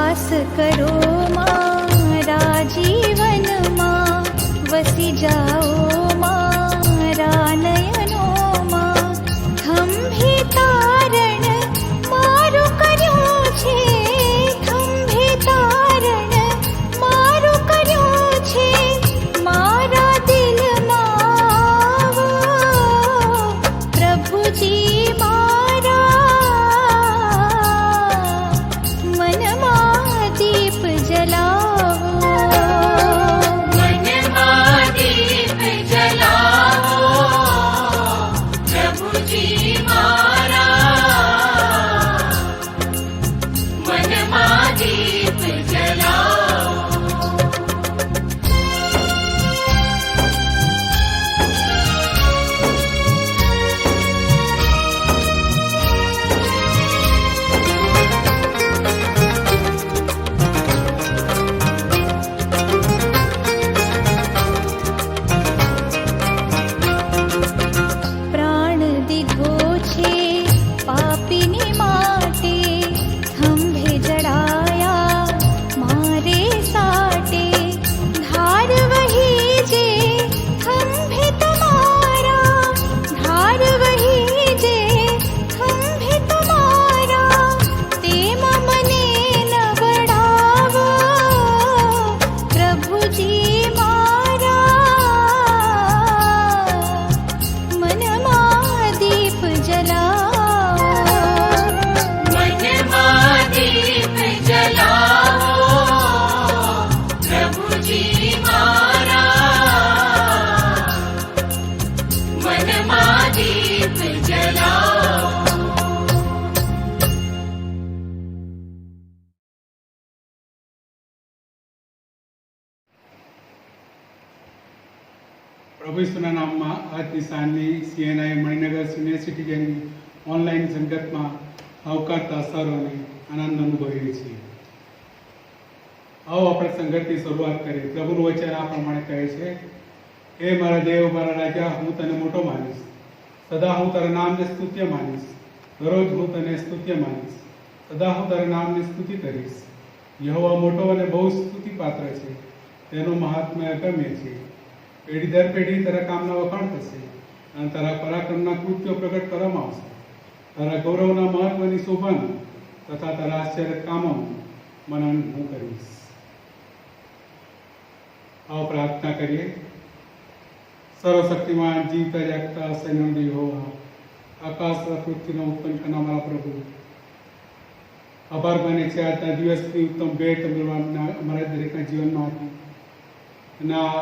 वास करो मारा जीवन मां, वसी जाओ मारा नयनो मां। थंभे तारण मारू कर्यो छे, थंभे तारण मारू कर्यो छे। मारा दिल मां प्रभुजी मारा, मन मां दीप जलाओ, मन मां दीप जलाओ, प्रभुजी मारा, मन मां दीप जलाओ। प्राण दीधो छे पापीनी माटे, थंभे जड़ाया मारे साटे। धार वही जे थंभे तमारा, धार वही जे थंभे तमारा। तेमा मने नवड़ावो, प्रभुजी मारा, मन मां दीप जलाओ, मन मां दीप जलाओ, प्रभुजी मारा, मन मां दीप जलाओ। પ્રભુ ઈસુના નામમાં આજની સાંજની CNI મણિનગર સિનિયર સિટીઝનની ઓનલાઈન સંગતમાં આવકારતા સરોને આનંદ અનુભવીએ છીએ. આવો આપણે સંગતની શરૂઆત કરીએ. પ્રભુનું વચન આ પ્રમાણે કહે છે, હે મારા દેવ, મારા રાજા, હું તને મોટો માનીશ. સદા હું તારા નામને સ્તુત્ય માનીશ. દરરોજ હું તને સ્તુત્ય માનીશ. સદા હું તારા નામની સ્તુતિ કરીશ. યહોવા મોટો અને બહુ સ્તુતિ પાત્ર છે, તેનું મહાત્મ્ય અગમ્ય છે. પેઢી દર પેઢી તારા કામના વખાણ થશે અને તારા પરાક્રમના કૃત્યો પ્રગટ કરવામાં આવશે. તારા ગૌરવના મહત્વની શોભન તથા તારા આશ્ચર્ય કામોનું મનન હું કરીશ. આવો પ્રાર્થના કરીએ. સર્વશક્તિમાન જીવતા જાગતા સૈન્યનો યહોવા, આકાશ તથા પૃથ્વીનો ઉત્પન્ન કરનારા પ્રભુ, આભાર માને છે આજના દિવસની ઉત્તમ ભેટ અમારા દરેકના જીવનમાં આપી. અને આ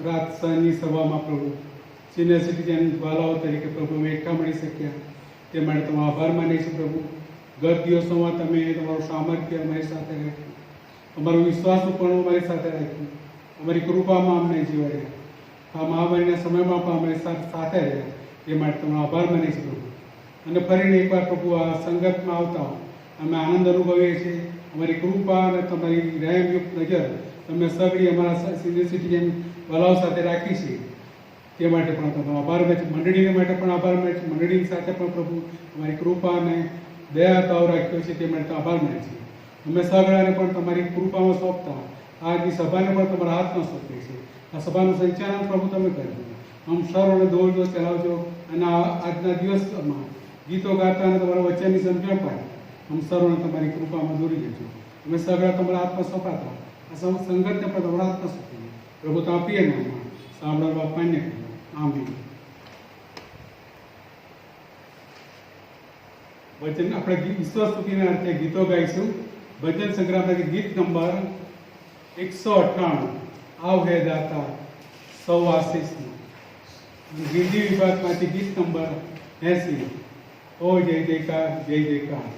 રાત સાંજની સભામાં પ્રભુ સિનિયર સિટીઝન વાલાઓ તરીકે પ્રભુ અમે એકઠા મળી શક્યા, તે માટે તમારો આભાર માનીએ છીએ પ્રભુ. ગત દિવસોમાં તમે તમારું સામર્થ્ય અમારી સાથે રાખ્યું, અમારો વિશ્વાસ પણ અમારી સાથે રાખ્યું, અમારી કૃપામાં અમને જીવાડ્યા. આ મહામારીના સમયમાં પણ અમારી સાથે રહ્યા, તે માટે તમારો આભાર માનીએ છીએ પ્રભુ. અને ફરીને એકવાર પ્રભુ આ સંગતમાં આવતા અમે આનંદ અનુભવીએ છીએ. અમારી કૃપા અને તમારી રહેમયુક્ત નજર તમે સગડી અમારા સિનિયર સિટીઝન વાલાઓ સાથે રાખી છે, તે માટે પણ તમારો આભાર માને છે. મંડળીને માટે પણ આભાર માને છે. મંડળીની સાથે પણ પ્રભુ તમારી કૃપા અને દયાતાઓ રાખ્યો છે, તે માટે આભાર માને છે. અમે સગડાને પણ તમારી કૃપામાં સોંપતા આજની સભાને પણ તમારા હાથમાં સોંપીએ છીએ. આ સભાનું સંચાલન પ્રભુ તમે કરજો. આમ સર્વને દોરજો, ચલાવજો અને આજના દિવસમાં ગીતો ગાતા અને તમારા વચનની સમજણ પાડે આમ સર્વને તમારી કૃપામાં દોરી જજો. અમે સગડા તમારા હાથમાં સોંપાતા આ સંગતને પણ તમારા હાથમાં સોંપીએ. પ્રભુ તો પ્રિય નામમાં સાંભળવા બાપ માન્ય કરો. આમીન. ભજન આપણે ઈશ્વર સ્તુતિના અર્થે ગીતો ગાઈશું. ભજન સંગ્રહમાંથી ગીત નંબર 198, આવ હે દાતા સૌ આશીષનું. હિન્દી વિભાગમાંથી ગીત નંબર 80, ઓ જય જયકાર જય જયકાર.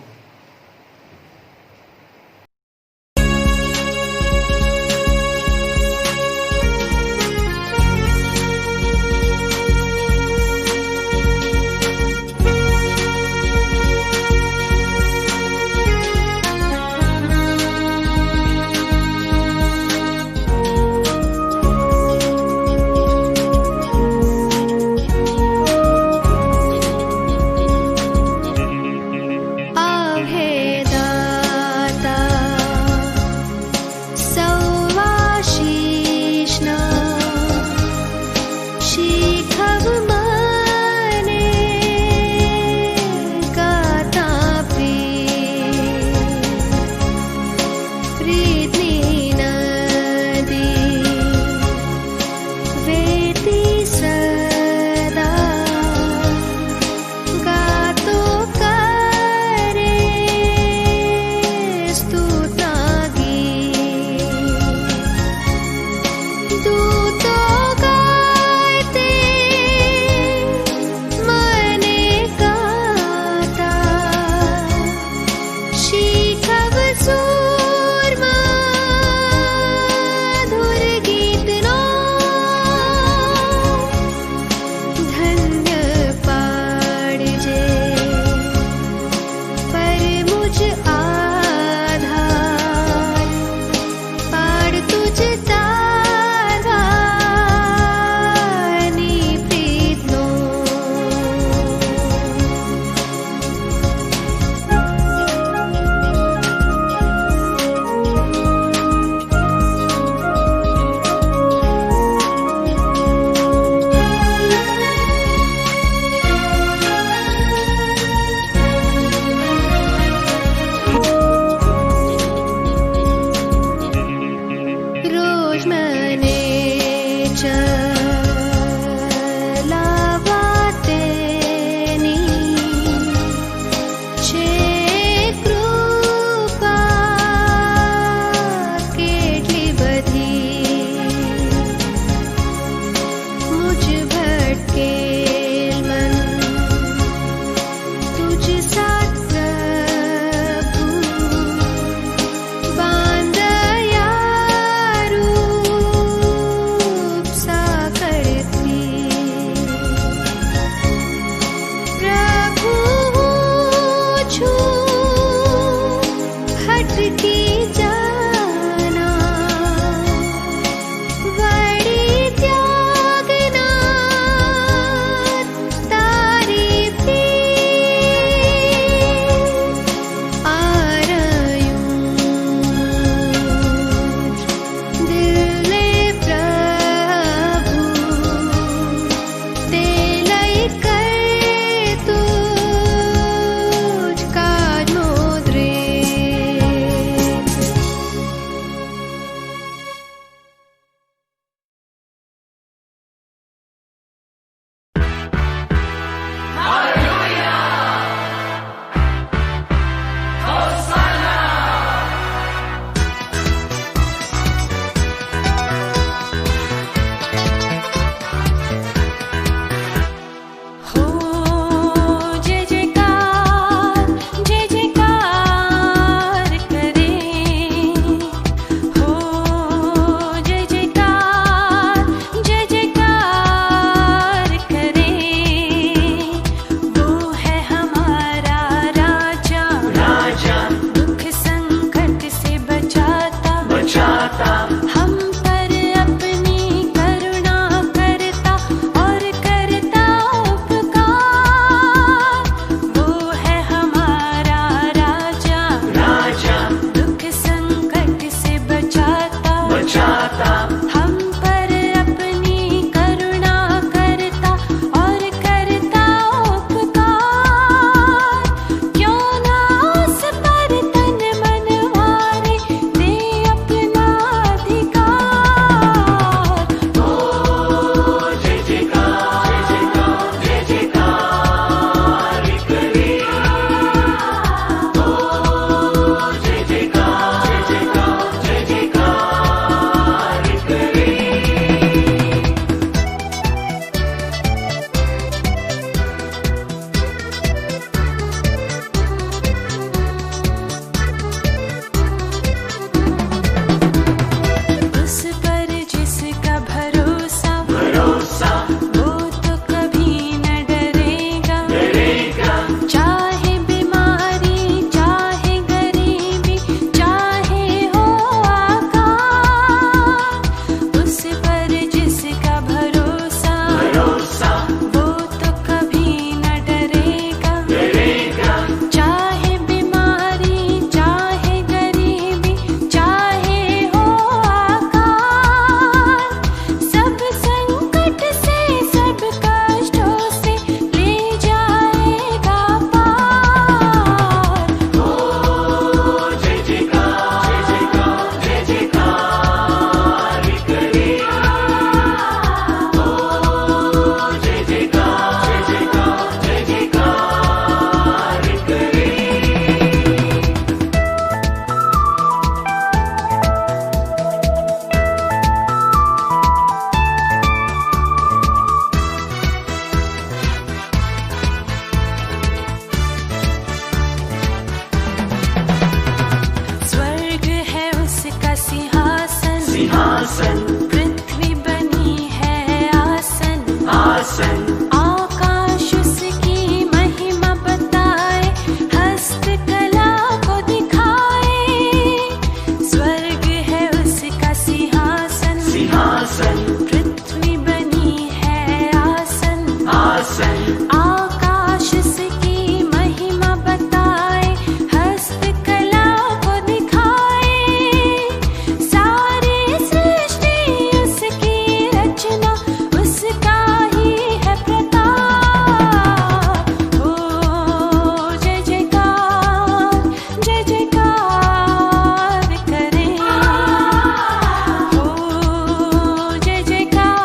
अटकी जाना वड़ी त्यागना तारी पे आरयूं दिले प्रभु तेलई कर तुझ काजो द्रे हो जय जयकार करें हो जय जयकार करें वो है हमारा राजा राजा दुख संकट से बचाता बचाता हम पर अपनी करुणा करता और करता उपकार वो है हमारा राजा राजा दुख संकट से बचाता बचाता हम पर अपनी करुणा करता और करता उपकार क्यों ना उस पर तन मन मारे दे अपना अधिकार जय जयकार जय जयकार करे जय जयकार करे उस पर जिसका भरोसा भरोसा वो तो कभी न डरेगा करेगा चाहे बीमारी चाहे गरीबी चाहे हो आकाश उस पर जिसका भरोसा भरोसा वो तो कभी न डरेगा करेगा चाहे बीमारी चाहे गरीबी चाहे हो आकाश सब संकट से सब कष्टों से ले जाएगा पार जय जयकार करे जय जयकार करे स्वर्ग है उसका सिंहासन सिंहासन पृथ्वी बनी है आसन आसन आकाश उसकी महिमा बताए हस्तकला को दिखाए स्वर्ग है उसका सिंहासन सिंहासन पृथ्वी बनी है आसन आसन आकाश उसकी महिमा बताए हस्तकला को दिखाए सारी सृष्टि उसकी रचना उसका ही है प्रताप हो जय जयकार करें हो जय जयकार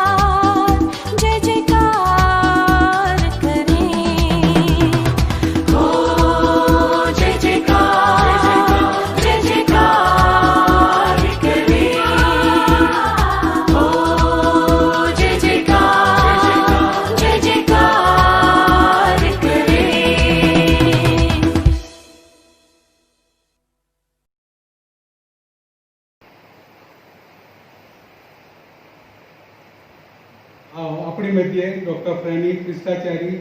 આપણી મધ્યે ડૉક્ટર ફ્રાની ક્રિસ્ટાચારી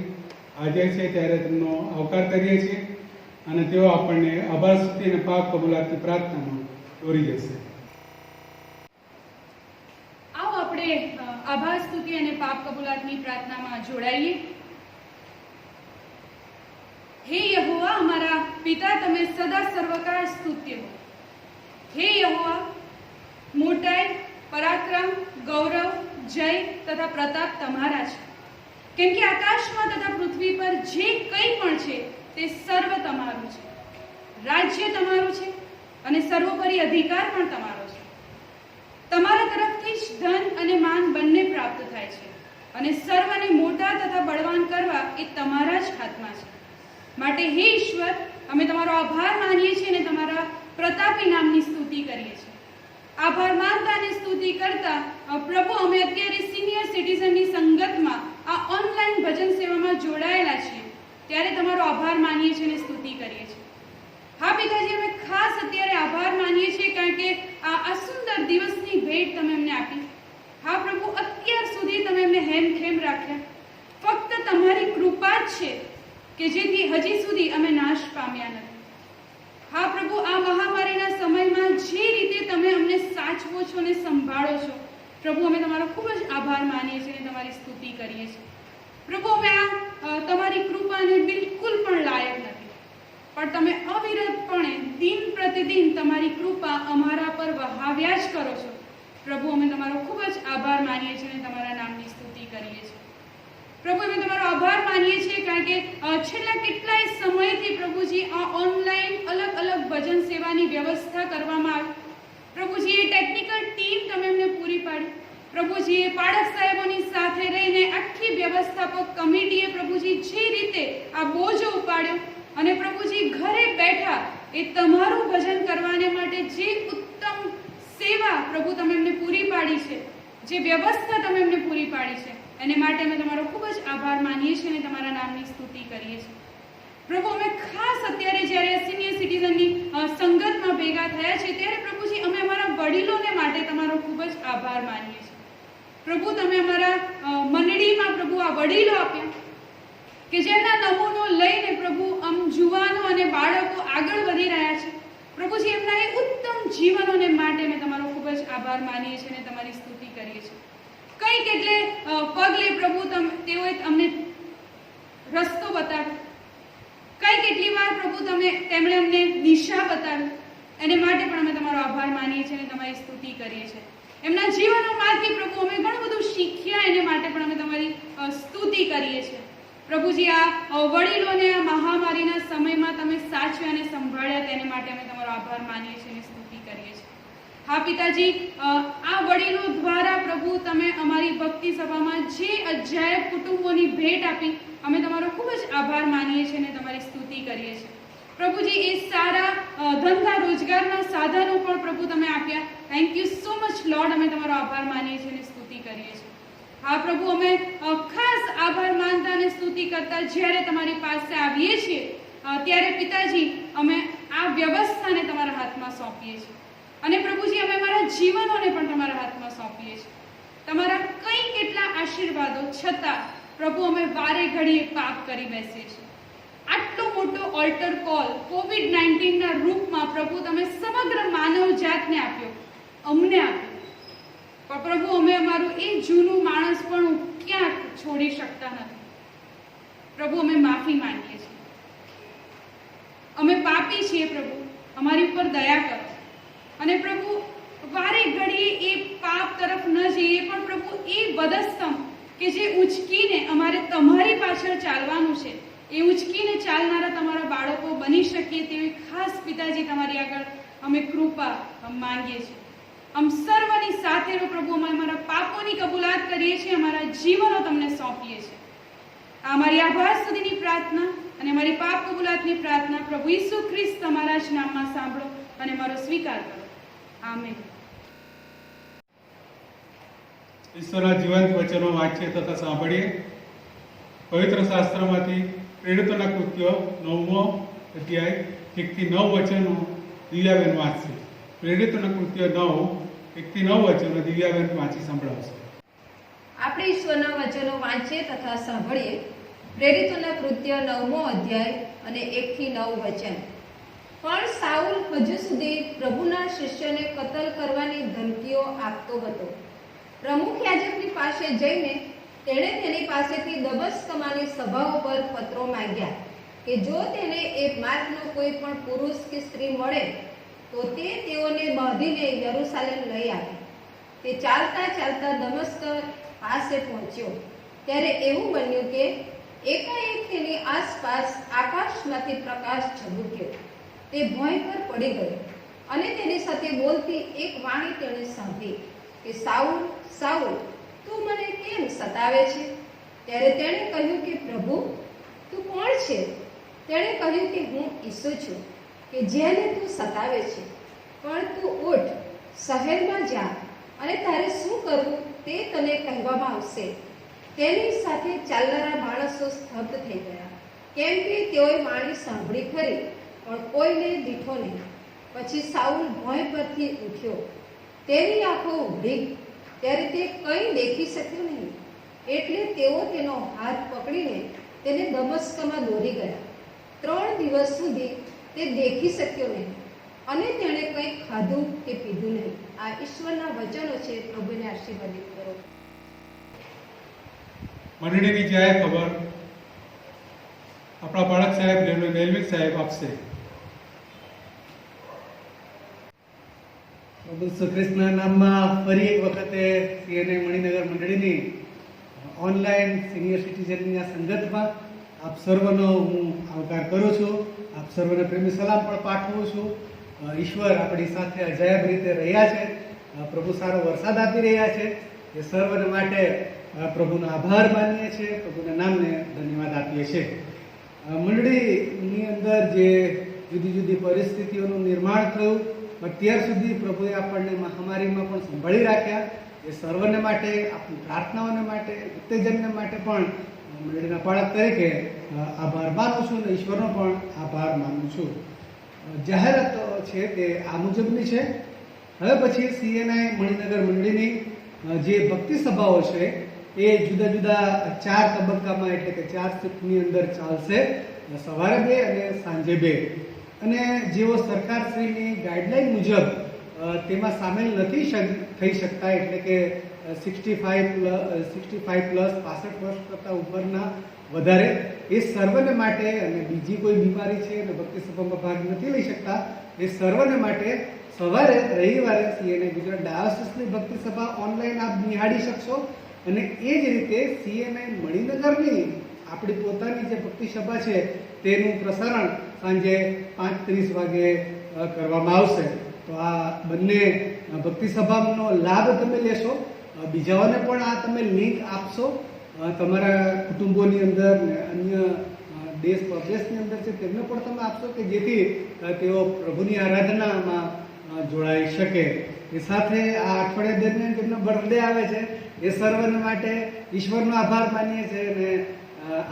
હાજર છે ત્યારે તેમનો આવકાર કરીએ છીએ અને તેઓ આપણને આભાર સ્તુતિ અને પાપ કબૂલાતની પ્રાર્થનામાં દોરી જશે. આવો આપણે આભાર સ્તુતિ અને પાપ કબૂલાતની પ્રાર્થનામાં જોડાઈએ. હે યહોવા અમારા પિતા, તમે સદા સર્વકાળ સ્તુત્ય હો. હે યહોવા, મોટાઈ, પરાક્રમ, ગૌરવ, જય તથા પ્રતાપ તમારા છે, કેમ કે આકાશમાં તથા પૃથ્વી પર જે કંઈ પણ છે તે સર્વ તમારું છે. રાજ્ય તમારું છે અને સર્વોપરી અધિકાર પણ તમારો છે. તમારા તરફથી જ ધન અને માન બંને પ્રાપ્ત થાય છે, અને સર્વને મોટા તથા બળવાન કરવા એ તમારા જ હાથમાં છે. માટે હે ઈશ્વર, અમે તમારો આભાર માનીએ છીએ અને તમારા પ્રતાપી નામની સ્તુતિ કરીએ છીએ. આભાર માનતા અને સ્તુતિ કરતા પ્રભુ, અમે અત્યારે સિનિયર સિટીઝનની સંગતમાં આ ઓનલાઈન ભજન સેવામાં જોડાયેલા છીએ, ત્યારે તમારો આભાર માનીએ છીએ અને સ્તુતિ કરીએ છીએ. હા પિતાજી, અમે ખાસ અત્યારે આભાર માનીએ છીએ કારણ કે આ સુંદર દિવસની ભેટ તમે અમને આપી. હા પ્રભુ, અત્યાર સુધી તમે અમને હેમખેમ રાખ્યા. ફક્ત તમારી કૃપા જ છે કે જેથી હજી સુધી અમે નાશ પામ્યા નથી. હા પ્રભુ, આ મહામારીના સમયમાં જે રીતે તમે અમને સાચવો છો અને સંભાળો છો, પ્રભુ અમે તમારો ખૂબ જ આભાર માનીએ છીએ અને તમારી સ્તુતિ કરીએ છીએ. પ્રભુ, અમે તમારી કૃપાને બિલકુલ પણ લાયક નથી, પણ તમે અવિરતપણે દિન પ્રતિદિન તમારી કૃપા અમારા પર વહાવ્યા જ કરો છો. પ્રભુ, અમે તમારો ખૂબ જ આભાર માનીએ છીએ અને તમારા નામની સ્તુતિ કરીએ છીએ. પ્રભુ, અમે તમારો આભાર માનીએ છીએ કારણ કે છેલ્લા કેટલાય સમયથી પ્રભુજી આ ઓનલાઈન અલગ અલગ ભજન સેવાની વ્યવસ્થા કરવામાં આવી. પ્રભુજી, એ ટેકનિકલ ટીમ તમે અમને પૂરી પાડી. પ્રભુજી, એ પાડક સાહેબોની સાથે રહીને આખી વ્યવસ્થાપક કમિટીએ પ્રભુજી જે રીતે આ બોજો ઉપાડ્યો અને પ્રભુજી ઘરે બેઠા એ તમારું ભજન કરવાને માટે જે ઉત્તમ સેવા પ્રભુ તમે અમને પૂરી પાડી છે, જે વ્યવસ્થા તમે અમને પૂરી પાડી છે, એને માટે અમે તમારો ખૂબ જ આભાર માનીએ છીએ અને તમારા નામની સ્તુતિ કરીએ છીએ. પ્રભુ, અમે ખાસ અત્યારે જ્યારે સિનિયર સિટીઝનની સંગતમાં ભેગા થયા છે ત્યારે પ્રભુજી અમે અમારા વડીલોને માટે તમારો ખૂબ જ આભાર માનીએ છીએ. પ્રભુ, તમે અમારા મંડળીમાં પ્રભુ આ વડીલો આપ્યા કે જેમના નમૂનો લઈને પ્રભુ જુવાનો અને બાળકો આગળ વધી રહ્યા છે. પ્રભુજી, એમના એ ઉત્તમ જીવનોને માટે અમે તમારો ખૂબ જ આભાર માનીએ છીએ અને તમારી સ્તુતિ કરીએ છીએ. કંઈક એટલે પગલે પ્રભુ તેઓએ અમને રસ્તો બતાવ્યો. કંઈક કેટલી વાર પ્રભુ તેમણે અમને દિશા બતાવી. એને માટે પણ અમે તમારો આભાર માનીએ છીએ અને તમારી સ્તુતિ કરીએ છીએ. એમના જીવનોમાંથી પ્રભુ અમે ઘણું બધું શીખ્યા, એને માટે પણ અમે તમારી સ્તુતિ કરીએ છીએ. પ્રભુજી, આ વડીલોને આ મહામારીના સમયમાં તમે સાચવ્યા અને સંભાળ્યા, તેને માટે અમે તમારો આભાર માનીએ છીએ અને સ્તુતિ કરીએ છીએ. હા પિતાજી, આ વડીલો દ્વારા પ્રભુ તમે અમારી ભક્તિ સભામાં જે અજાયબ કુટુંબોની ભેટ આપી, અમે તમારો ખૂબ જ આભાર માનીએ છીએ અને તમારી સ્તુતિ કરીએ છીએ. પ્રભુજી, એ સારા ધંધા રોજગારના સાધનો પણ પ્રભુ તમે આપ્યા. Thank you so much lord. અમે તમારો આભાર માનીએ છીએ અને સ્તુતિ કરીએ છીએ. હા પ્રભુ, અમે ખાસ આભાર માનતા અને સ્તુતિ કરતા જ્યારે તમારી પાસે આવીએ છીએ ત્યારે પિતાજી અમે આ વ્યવસ્થાને તમારા હાથમાં સોંપીએ છીએ. અને પ્રભુજી, અમે અમારા જીવનોને પણ તમારા હાથમાં સોંપીએ છીએ. તમારા કંઈ કેટલા આશીર્વાદો છતાં પ્રભુ અમે વારે ઘડીએ પાપ કરી બેસીએ છીએ. આટલો મોટો ઓલ્ટર કોલ COVID-19ના રૂપમાં પ્રભુ તમે સમગ્ર માનવ જાતને આપ્યો, અમને આપ્યો. પણ પ્રભુ, અમે અમારું એ જૂનું માણસ પણ ક્યાંક છોડી શકતા નથી. પ્રભુ, અમે માફી માંગીએ છીએ. અમે પાપી છીએ પ્રભુ, અમારી ઉપર દયા કરો. અને પ્રભુ, વારે ઘડીએ એ પાપ તરફ ન જઈએ, પણ પ્રભુ એ વધસ્તંભ કે જે ઉચકીને અમારે તમારી પાછળ ચાલવાનું છે, એ ઉચકીને ચાલનારા તમારા બાળકો બની શકીએ તેવી ખાસ પિતાજી તમારી આગળ અમે કૃપા માંગીએ છીએ. આમ સર્વની સાથે પ્રભુ અમે અમારા પાપોની કબૂલાત કરીએ છીએ, અમારા જીવનો તમને સોંપીએ છીએ. આ અમારી આભાર સુધીની પ્રાર્થના અને અમારી પાપ કબૂલાતની પ્રાર્થના પ્રભુ ઈસુ ખ્રિસ્ત તમારા જ નામમાં સાંભળો અને મારો સ્વીકાર કરો. આમેન. ઈશ્વરના જીવંત વચનો વાંચીએ તથા સાંભળીએ. પવિત્ર શાસ્ત્રમાંથી પ્રેરિતોના કૃત્યો 9મો અધ્યાય 1 થી 9 વચનો દિવ્યાબેન વાંચશે. પ્રેરિતોના કૃત્યો 9 1 થી 9 વચનો દિવ્યાબેન વાંચી સંભળાવશે. આપણે ઈશ્વરના વચનો વાંચીએ તથા સાંભળીએ. પ્રેરિતોના કૃત્ય 9મો અધ્યાય અને 1 થી 9 વચન. પણ સાઉલ હજુ સુધી પ્રભુના શિષ્યને કતલ કરવાની ધમકીઓ આપતો હતો. પ્રમુખ યાજકની પાસે જઈને તેણે તેની પાસેથી દમસ્કમાંની સભાઓ પર પત્રો માંગ્યા કે જો તેને એ માર્ગનો કોઈ પણ પુરુષ કે સ્ત્રી મળે તો તે તેઓને બાંધીને યરૂશાલેમ લઈ આવે. તે ચાલતા ચાલતા દમસ્ક પાસે પહોંચ્યો ત્યારે એવું બન્યું કે એકાએક તેની આસપાસ આકાશમાંથી પ્રકાશ ઝબૂક્યો. તે ભોંય પર પડી ગયો અને તેની સાથે બોલતી એક વાણી તેણે સાંભળી કે સાઉલ સાઉલ, તું મને કેમ સતાવે છે? ત્યારે તેણે કહ્યું કે પ્રભુ, તું કોણ છે? તેણે કહ્યું કે હું ઈસુ છું કે જેને તું સતાવે છે. પણ તું ઉઠ, શહેરમાં જા અને તારે શું કરવું તે તને કહેવામાં આવશે. તેની સાથે ચાલનારા માણસો સ્તબ્ધ થઈ ગયા, કેમ કે તેઓએ વાણી સાંભળી ખરી પણ કોઈને દીઠો નહીં. પછી સાઉલ ભોંય પરથી ઉઠ્યો. તેની આંખો ઉઘડી ત્યારે તે કંઈ દેખી શક્યો નહીં. એટલે તેઓ તેનો હાથ પકડીને તેને દમસ્કમાં દોરી ગયા. 3 દિવસ સુધી તે દેખી શક્યો નહીં અને તેણે કંઈ ખાધું કે પીધું નહીં. આ ઈશ્વરના વચનો છે. પ્રભુને આશીર્વાદિત કરો. મંડળીની જાહેર ખબર આપણા બાળક સાહેબ રેલવે સાહેબ આપશે. પ્રભુ શ્રી કૃષ્ણના નામમાં ફરી એક વખતે સીએનએ મણિનગર મંડળીની ઓનલાઈન સિનિયર સિટીઝનની આ સંગતમાં આપ સર્વનો હું આવકાર કરું છું. આપ સર્વને પ્રેમી સલામ પણ પાઠવું છું. ઈશ્વર આપણી સાથે અજાયબ રીતે રહ્યા છે. પ્રભુ સારો વરસાદ આપી રહ્યા છે. એ સર્વને માટે પ્રભુનો આભાર માનીએ છીએ. પ્રભુના નામને ધન્યવાદ આપીએ છીએ. મંડળીની અંદર જે જુદી જુદી પરિસ્થિતિઓનું નિર્માણ થયું, અત્યાર સુધી પ્રભુએ આપણને મહામારીમાં પણ સંભાળી રાખ્યા. એ સર્વને માટે, આપણી પ્રાર્થનાઓને માટે, ઉત્તેજનને માટે પણ મંડળીના પાળક તરીકે આભાર માનું છું અને ઈશ્વરનો પણ આભાર માનું છું. જાહેરાતો છે તે આ મુજબની છે. હવે પછી સીએનએ મણિનગર મંડળીની જે ભક્તિ સભાઓ છે એ જુદા જુદા 4 તબક્કામાં, એટલે કે 4 શિફ્ટની અંદર ચાલશે. સવારે 2 અને સાંજે 2. અને જેઓ સરકારશ્રીની ગાઈડલાઈન મુજબ તેમાં સામેલ નથી થઈ શકતા, એટલે કે 65 પ્લસ 65 વર્ષ કરતાં ઉપરના વધારે, એ સર્વને માટે, અને બીજી કોઈ બીમારી છે અને ભક્તિ સભામાં ભાગ નથી લઈ શકતા, એ સર્વને માટે સવારે રવિવારે સીએનએ ગુજરાત ડાયોસિસની ભક્તિ સભા ઓનલાઈન આપ નિહાળી શકશો. અને એ જ રીતે સીએનએ મણિનગરની આપણી પોતાની જે ભક્તિ સભા છે તેનું પ્રસારણ સાંજે 5:30 વાગે કરવામાં આવશે. તો આ બંને ભક્તિ સભાનો લાભ તમે લેશો. બીજાઓને પણ આ તમે લિંક આપશો તમારા કુટુંબોની અંદર ને અન્ય દેશ પ્રદેશની અંદર છે તેમને પણ તમે આપશો કે જેથી તેઓ પ્રભુની આરાધનામાં જોડાઈ શકે. એ સાથે આ અઠવાડિયા દરમિયાન જેમનો બર્થડે આવે છે એ સર્વને માટે ઈશ્વરનો આભાર માનીએ છીએ અને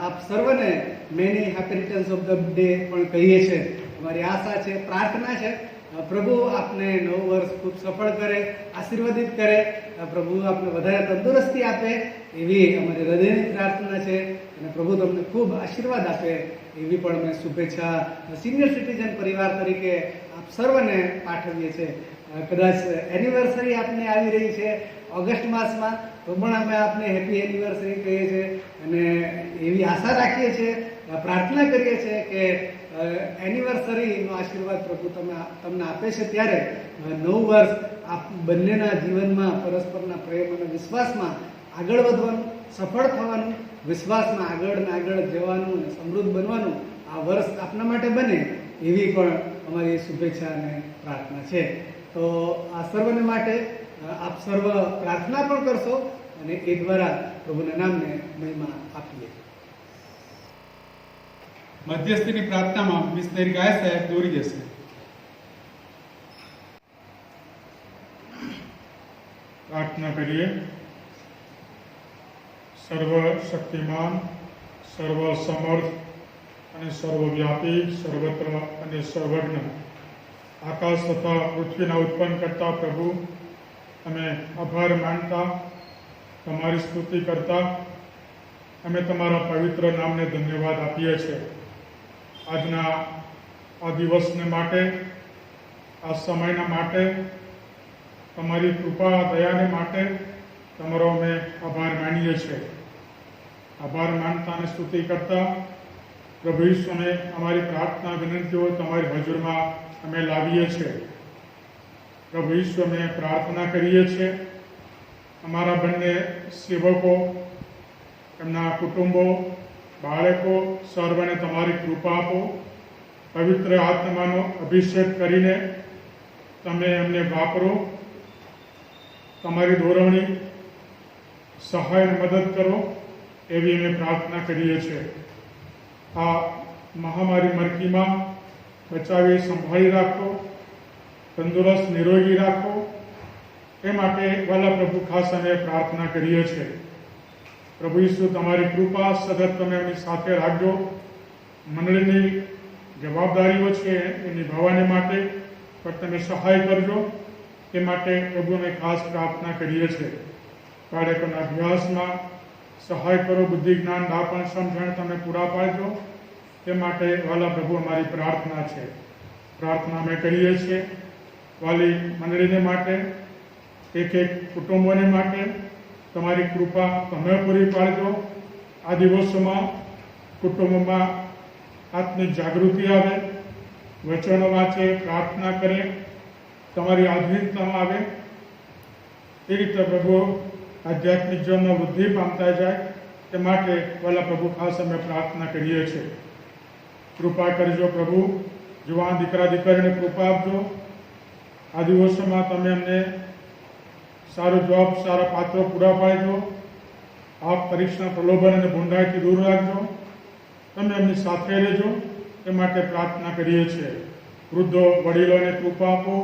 આપ સર્વને many happy returns of the day પણ કહીએ છીએ. અમારી આશા છે, પ્રાર્થના છે, પ્રભુ આપને નવું વર્ષ ખૂબ સફળ કરે, આશીર્વાદિત કરે, પ્રભુ આપને વધારે તંદુરસ્તી આપે એવી અમારી હૃદયની પ્રાર્થના છે. અને પ્રભુ તમને ખૂબ આશીર્વાદ આપે એવી પણ અમે શુભેચ્છા સિનિયર સિટીઝન પરિવાર તરીકે આપ સર્વને પાઠવીએ છીએ. કદાચ એનિવર્સરી આપને આવી રહી છે ઓગસ્ટ માસમાં, તો પણ અમે આપને હેપી એનિવર્સરી કહીએ છીએ અને એવી આશા રાખીએ છીએ, પ્રાર્થના કરીએ છીએ કે એનિવર્સરીનો આશીર્વાદ પ્રભુ તમને આપે છે ત્યારે નવું વર્ષ આપ બંનેના જીવનમાં પરસ્પરના પ્રેમ અને વિશ્વાસમાં આગળ વધવાનું, સફળ થવાનું, વિશ્વાસમાં આગળ ને આગળ જવાનું અને સમૃદ્ધ બનવાનું આ વર્ષ આપના માટે બને એવી પણ અમારી શુભેચ્છા અને પ્રાર્થના છે. તો આ સર્વને માટે આપ સર્વ પ્રાર્થના પણ કરશો અને એ દ્વારા પ્રભુના નામને મહિમા આપીએ. મધ્યસ્થીની પ્રાર્થનામાં મિશનરી ગાય સાહેબ દોરી જશે. પ્રાર્થના કરીએ. સર્વ શક્તિમાન, સર્વ સમર્થ અને સર્વવ્યાપી, સર્વત્ર અને સર્વજ્ઞ, આકાશ તથા પૃથ્વીના ઉત્પન્ન કરતા પ્રભુ, અમે આભાર માનતા, તમારી સ્તુતિ કરતા, અમે તમારા પવિત્ર નામને ધન્યવાદ આપીએ છીએ. આજના આ દિવસને માટે, આ સમયના માટે, તમારી કૃપા દયાને માટે તમારો અમે આભાર માનીએ છીએ. આભાર માનતા અને સ્તુતિ કરતા પ્રભુ ઈશ્વરને અમારી પ્રાર્થના વિનંતીઓ તમારી હજુરમાં અમે લાવીએ છીએ. પ્રભુ ઈશ્વરને પ્રાર્થના કરીએ છીએ અમારા બંને સેવકો, એમના કુટુંબો, બાળકો, સર્વને તમારી કૃપા આપો. પવિત્ર આત્માનો અભિષેક કરીને તમે એમને વાપરો. તમારી દોરવણી, સહાય અને મદદ કરો એવી અમે પ્રાર્થના કરીએ છીએ. આ મહામારી મરકીમાં બચાવી સંભાળી રાખો, તંદુરસ્ત નિરોગી રાખો એ માટે વાલા પ્રભુ ખાસ અમે પ્રાર્થના કરીએ છીએ. પ્રભુ ઈસુ તમારી કૃપા સતત તમે એમની સાથે રાખજો. મંડળીની જવાબદારીઓ છે એ નિભાવવાને માટે પણ તમે સહાય કરજો એ માટે પ્રભુ અમે ખાસ પ્રાર્થના કરીએ છીએ. બાળકોના અભ્યાસમાં સહાય કરો, બુદ્ધિ જ્ઞાન દાપણ સમજણ તમે પૂરા પાડજો એ માટે વાલા પ્રભુ અમારી પ્રાર્થના છે. પ્રાર્થના અમે કરીએ છીએ વાલી મંડળીને માટે, એક એક કુટુંબોને માટે તમારી કૃપા તમે પૂરી પાડજો. આ દિવસોમાં કુટુંબમાં આત્મિક જાગૃતિ આવે, વચનો વાંચે, પ્રાર્થના કરે, તમારી આધુનિકતામાં આવે એ રીતે પ્રભુ આધ્યાત્મિક જીવનમાં વૃદ્ધિ પામતા જાય તે માટે વાલા પ્રભુ ખાસ અમે પ્રાર્થના કરીએ છીએ. કૃપા કરજો પ્રભુ, જુવાન દીકરા દીકરીને કૃપા આપજો. આ દિવસોમાં તમે અમને સારો જવાબ, સારા પાત્રો પૂરા પાડજો. આપ પરીક્ષા, પ્રલોભન અને ભૂંડાઈથી દૂર રાખજો. તમે એમની સાથે રહેજો એ માટે પ્રાર્થના કરીએ છીએ. વૃદ્ધો, વડીલોને કૃપા આપો.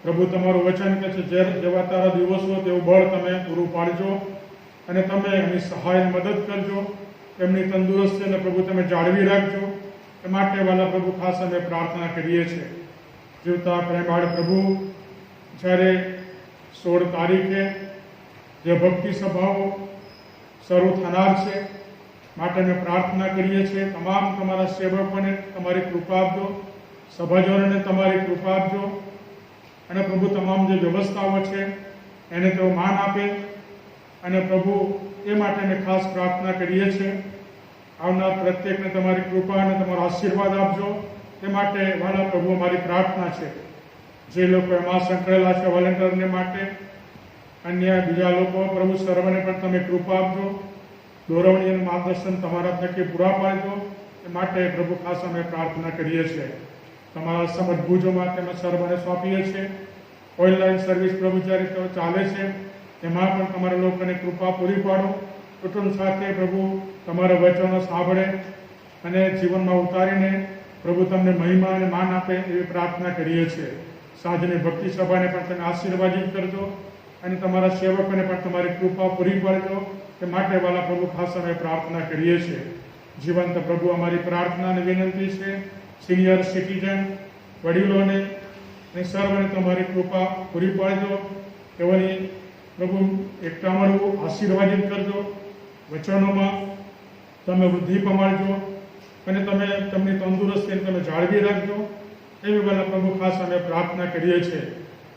પ્રભુ તમારું વચન કહે છે જેવા તારા દિવસો તેવું બળ તમે પૂરું પાડજો અને તમે એમની સહાય મદદ કરજો. એમની તંદુરસ્તીને પ્રભુ તમે જાળવી રાખજો એ માટે વાલા પ્રભુ ખાસ અમે પ્રાર્થના કરીએ છીએ. જીવતા પ્રેમાળ પ્રભુ, જ્યારે 16 તારીખે જે ભક્તિ સભાઓ શરૂ થનાર છે માટે અમે પ્રાર્થના કરીએ છીએ તમામ તમારા સેવકોને તમારી કૃપા આપજો, સભાજનોને તમારી કૃપા આપજો અને પ્રભુ તમામ જે વ્યવસ્થાઓ છે એને તેઓ માન આપે અને પ્રભુ એ માટે અમે ખાસ પ્રાર્થના કરીએ છીએ. આવનાર પ્રત્યેકને તમારી કૃપા અને તમારો આશીર્વાદ આપજો એ માટે વાલા પ્રભુ અમારી પ્રાર્થના છે. જે લોકો એમાં સંકળાયેલા છે વોલેન્ટિયરને માટે, અન્ય બીજા લોકો, પ્રભુ સર્વને પણ તમે કૃપા આપજો. દોરવણી અને માર્ગદર્શન તમારા થકી પૂરા પાડજો એ માટે પ્રભુ ખાસ અમે પ્રાર્થના કરીએ છીએ. તમારા સમજ ભુજોમાં તમે સર્વને સોંપીએ છીએ. ઓનલાઈન સર્વિસ પ્રભુ જ્યારે તો ચાલે છે એમાં પણ તમારા લોકોને કૃપા પૂરી પાડો. કુટુંબ સાથે પ્રભુ તમારા વચનો સાંભળે અને જીવનમાં ઉતારીને પ્રભુ તમને મહિમા અને માન આપે એવી પ્રાર્થના કરીએ છીએ. સાંજની ભક્તિ સભાને પણ તમે આશીર્વાદિત કરજો અને તમારા સેવકોને પણ તમારી કૃપા પૂરી પાડજો એ માટે વાલા પ્રભુ ખાસ અમે પ્રાર્થના કરીએ છીએ. જીવંત પ્રભુ અમારી પ્રાર્થના અને વિનંતી છે સિનિયર સિટીઝન, વડીલોને અને સર્વને તમારી કૃપા પૂરી પાડજો. તેઓની પ્રભુ એકતા મળવું આશીર્વાદિત કરજો. વચનોમાં તમે વૃદ્ધિ પમાડજો અને તમે તેમની તંદુરસ્તીને તમે જાળવી રાખજો એવી વાલા પ્રભુ ખાસ અમે પ્રાર્થના કરીએ છીએ.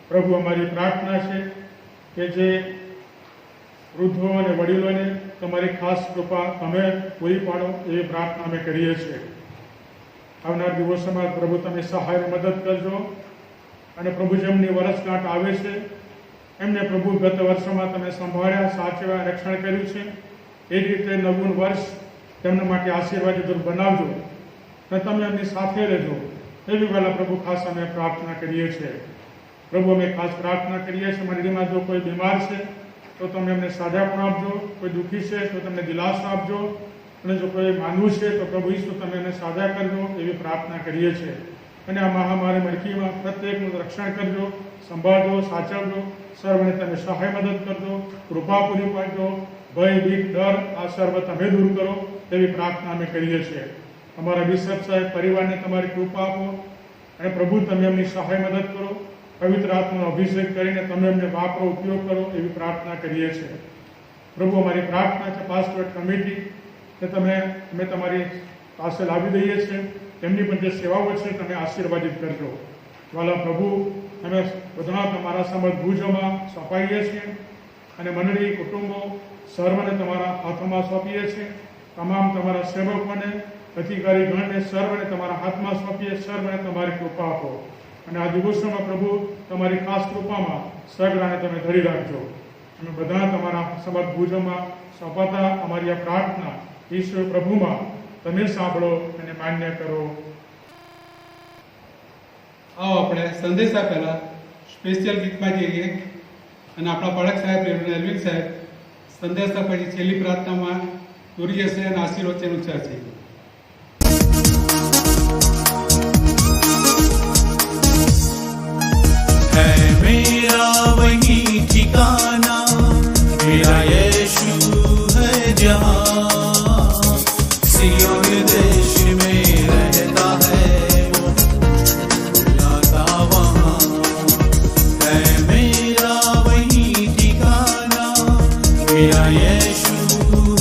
પ્રભુ અમારી પ્રાર્થના છે કે જે વૃદ્ધો અને વડીલોને તમારી ખાસ કૃપા તમે પૂરી પાડો એવી પ્રાર્થના અમે કરીએ છીએ. આવનાર દિવસોમાં પ્રભુ તમે સહાય મદદ કરજો અને પ્રભુ જેમની વર્ષગાંઠ આવે છે એમને પ્રભુ ગત વર્ષોમાં તમે સંભાળ્યા, સાચવ્યા, રક્ષણ કર્યું છે એ જ રીતે નવું વર્ષ તેમના માટે આશીર્વાદરૂપ બનાવજો અને તમે એમની સાથે રહેજો એવી વાલા પ્રભુ ખાસ અમે પ્રાર્થના કરીએ છીએ. પ્રભુ અમે ખાસ પ્રાર્થના કરીએ છીએ મંડળીમાં જો કોઈ બીમાર છે તો તમે એમને સાજાપણ આપજો, કોઈ દુઃખી છે તો તમને દિલાસા આપજો અને જો કોઈ માનવું છે તો પ્રભુ ઈસુ તમે એને સાજા કરજો એવી પ્રાર્થના કરીએ છીએ. અને આ મહામારી મરકીમાં પ્રત્યેકનું રક્ષણ કરજો, સંભાળજો, સાચવજો. સર્વને તમે સહાય મદદ કરજો, કૃપા પૂરી પાડજો. ભય, બીક, ડર આ સર્વ તમે દૂર કરો એવી પ્રાર્થના અમે કરીએ છીએ. અમારા બિશપ સાહેબ પરિવારને તમારી કૃપા આપો અને પ્રભુ તમે એમની સહાય મદદ કરો. પવિત્ર આત્માનો અભિષેક કરીને તમે એમને વાપરો, ઉપયોગ કરો એવી પ્રાર્થના કરીએ છીએ. પ્રભુ અમારી પ્રાર્થના છે પાસ્ટોરેટ કમિટી તે અમે તમારી પાસે લાવી દઈએ છીએ. તેમની પણ જે સેવાઓ છે તમે આશીર્વાદિત કરજો. વાલા પ્રભુ, અમે બધા તમારા સમર્થ ભુજોમાં સોંપાઈએ છીએ અને મંડળી, કુટુંબો સર્વને તમારા હાથમાં સોંપીએ છીએ. તમામ તમારા સેવકોને, અધિકારીગણને સર્વને તમારા હાથમાં સોંપીએ. સર્વને તમારી કૃપા આપો અને આ દિવસોમાં પ્રભુ તમારી ખાસ કૃપામાં સગડાને તમે ધરી રાખજો. અમે બધા તમારા સમર્થ ભુજોમાં સોંપાતા અમારી આ પ્રાર્થના ઈશ્વર પ્રભુમાં તમે સાંભળો અને માન્ય કરો. આવો આપણે સંદેશા પહેલા સ્પેશિયલ ગીતમાં જઈએ અને આપણા પડક સાહેબ રેવરેન્ડ એલ્વિન સાહેબ સંદેશા પછી છેલ્લી પ્રાર્થનામાં દોરી જશે અને આશીર્વચન ઉચ્ચારશે. है मेरा वही ठिकाना, मेरा यीशु है जहाँ, सियोन देश में रहता है वो, लाता वहाँ. है मेरा वही ठिकाना, मेरा यीशु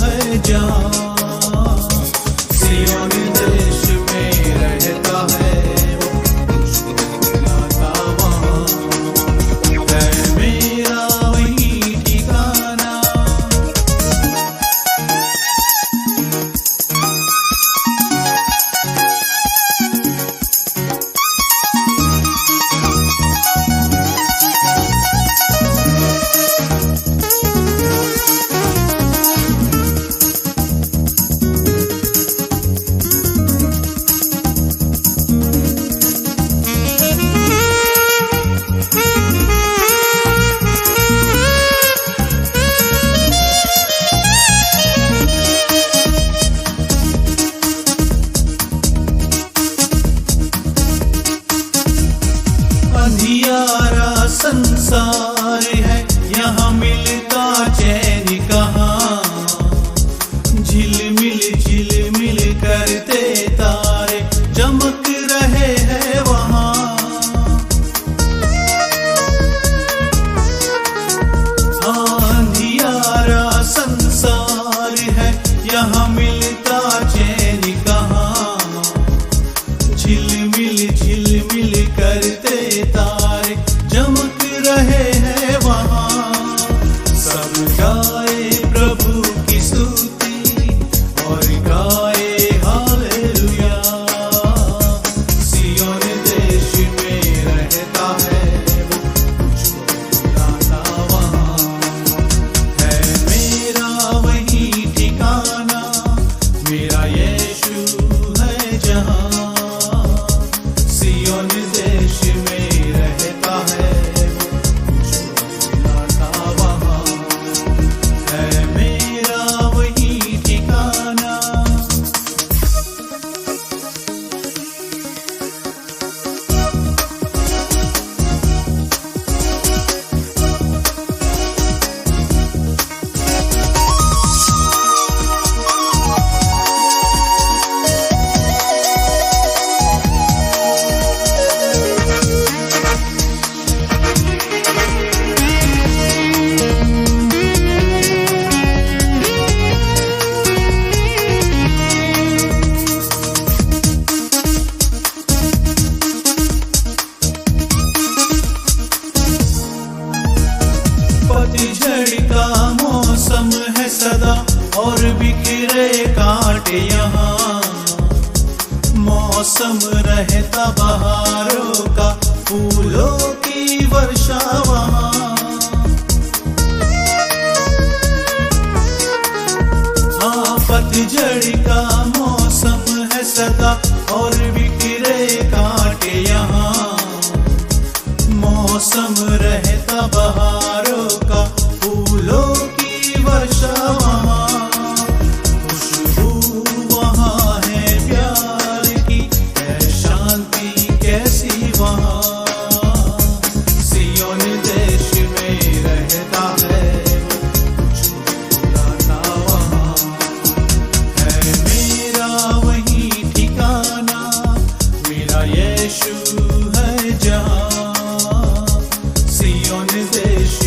है जहाँ, सियोन देश में रहता है वो, लाता वहाँ. है मेरा वही ठिकाना. अंधियारा संसार है, यहाँ मिलता चैन कहाँ, झिलमिल करते तारे चमक रहे हैं वहाँ. हाँ, अंधियारा संसार है, यहाँ मिलता चैन कहाँ, झिलमिल करते तारे चमक रहे हैं वहाँ. सब गाए प्रभु की स्तुति और गाए हालेलुया. सियोन देश में रहता है वो, मुझको लाता वहाँ. है मेरा वही ठिकाना, मेरा यीशु है जहाँ, सियोन देश में रहता है वो, मुझको लाता वहाँ. है मेरा वही ठिकाना. पतझड़ का मौसम है सदा और बिखरे कांटे यहाँ, मौसम रहता बहारों का, फूलों की वर्षा वहाँ. हाँ, पतझड़ का मौसम है सदा और बिखरे कांटे यहाँ, मौसम रहता बहारों का, फूलों की वर्षा वहाँ. खुशबू वहाँ है प्यार की, है शांति कैसी वहाँ. सियोन देश में रहता है वो, मुझको लाता वहाँ. है मेरा वही ठिकाना, मेरा यीशु है जहाँ, सियोन देश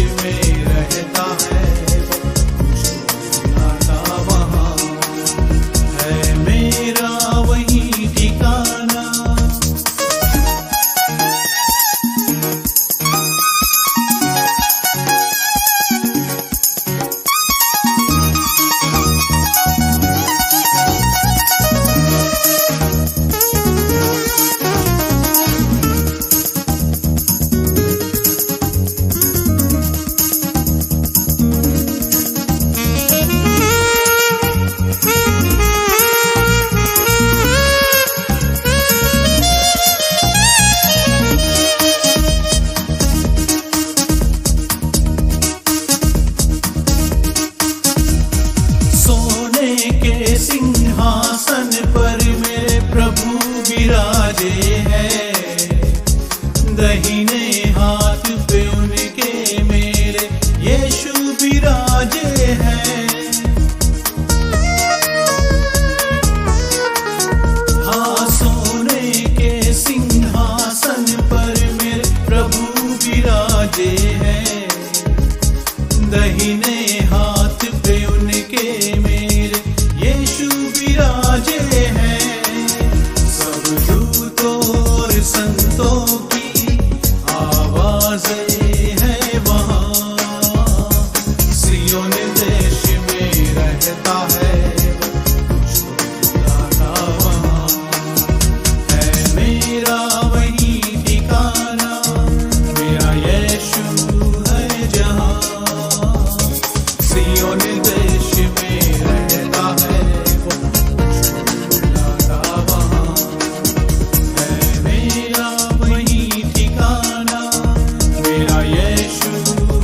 विराजे हैं, दाहिने हाथ पे उनके मेरे यीशु विराजे हैं। हाँ, सोने के सिंहासन पर मेरे प्रभु विराजे हैं, दाहिने हाथ पे उनके मेरे यीशु विराजे हैं। सब दूतों और संतों की आवाज़ें हैं वहाँ, सियोन देश में रहता है कुछ खुदा वहाँ, है मेरा वही ठिकाना, मेरा यीशु है जहाँ, सियोन देश में रहता है वो खुदा वहाँ, है मेरा वही ठिकाना, मेरा यीशु